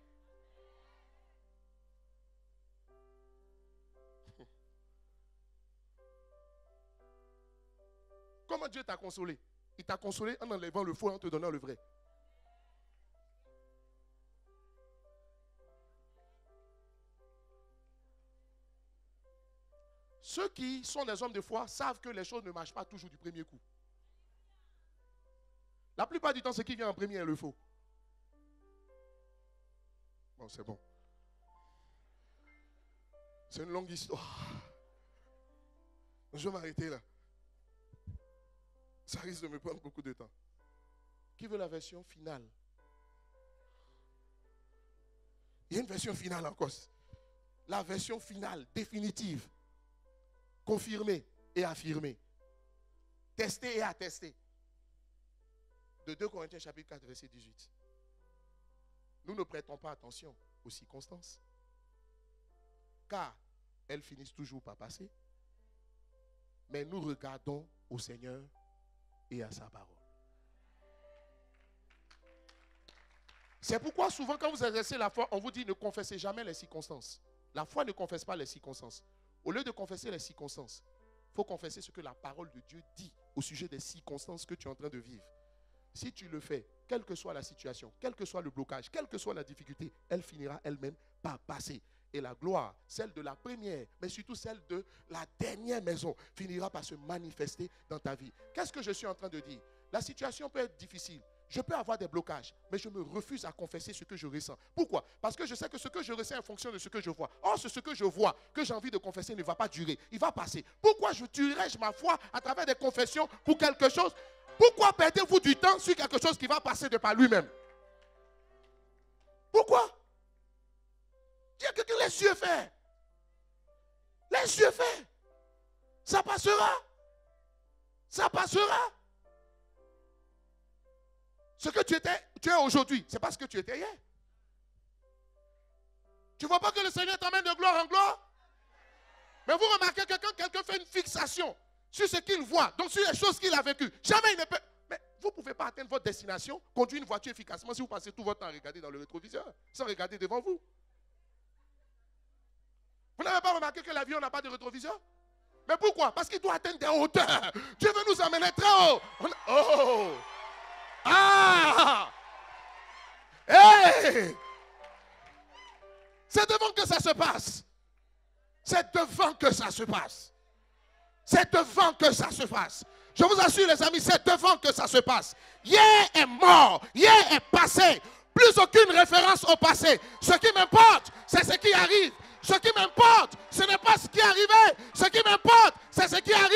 Comment Dieu t'a consolé? Il t'a consolé en enlevant le faux et en te donnant le vrai. Ceux qui sont des hommes de foi savent que les choses ne marchent pas toujours du premier coup. La plupart du temps, ce qui vient en premier est le faux. Bon, c'est bon. C'est une longue histoire. Je vais m'arrêter là. Ça risque de me prendre beaucoup de temps. Qui veut la version finale? Il y a une version finale encore. La version finale, définitive. Confirmée et affirmée. Testée et attestée. De 2 Corinthiens chapitre 4, verset 18. Nous ne prêtons pas attention aux circonstances, car elles finissent toujours par passer. Mais nous regardons au Seigneur et à sa parole. C'est pourquoi souvent quand vous exercez la foi, on vous dit ne confessez jamais les circonstances. La foi ne confesse pas les circonstances. Au lieu de confesser les circonstances, il faut confesser ce que la parole de Dieu dit au sujet des circonstances que tu es en train de vivre. Si tu le fais, quelle que soit la situation, quel que soit le blocage, quelle que soit la difficulté, elle finira elle-même par passer. Et la gloire, celle de la première, mais surtout celle de la dernière maison, finira par se manifester dans ta vie. Qu'est-ce que je suis en train de dire? La situation peut être difficile. Je peux avoir des blocages, mais je me refuse à confesser ce que je ressens. Pourquoi? Parce que je sais que ce que je ressens est en fonction de ce que je vois. Or, ce que je vois, que j'ai envie de confesser, ne va pas durer. Il va passer. Pourquoi je tuerais-je ma foi à travers des confessions pour quelque chose? Pourquoi perdez-vous du temps sur quelque chose qui va passer de par lui-même? Pourquoi? Dis à quelqu'un, laisse Dieu faire. Laisse Dieu faire. Ça passera. Ça passera. Ce que tu es aujourd'hui, ce n'est pas ce que tu étais hier. Tu ne vois pas que le Seigneur t'emmène de gloire en gloire? Mais vous remarquez que quand quelqu'un fait une fixation sur ce qu'il voit, donc sur les choses qu'il a vécues, jamais il ne peut... Mais vous ne pouvez pas atteindre votre destination, conduire une voiture efficacement si vous passez tout votre temps à regarder dans le rétroviseur, sans regarder devant vous. Vous n'avez pas remarqué que l'avion n'a pas de rétroviseur? Mais pourquoi? Parce qu'il doit atteindre des hauteurs. Dieu veut nous emmener très haut. Oh! Ah! Hey! C'est devant que ça se passe. C'est devant que ça se passe. C'est devant que ça se passe. Je vous assure les amis, c'est devant que ça se passe. Hier est mort, hier est passé. Plus aucune référence au passé. Ce qui m'importe, c'est ce qui arrive. Ce qui m'importe, ce n'est pas ce qui est arrivé. Ce qui m'importe, c'est ce qui arrive.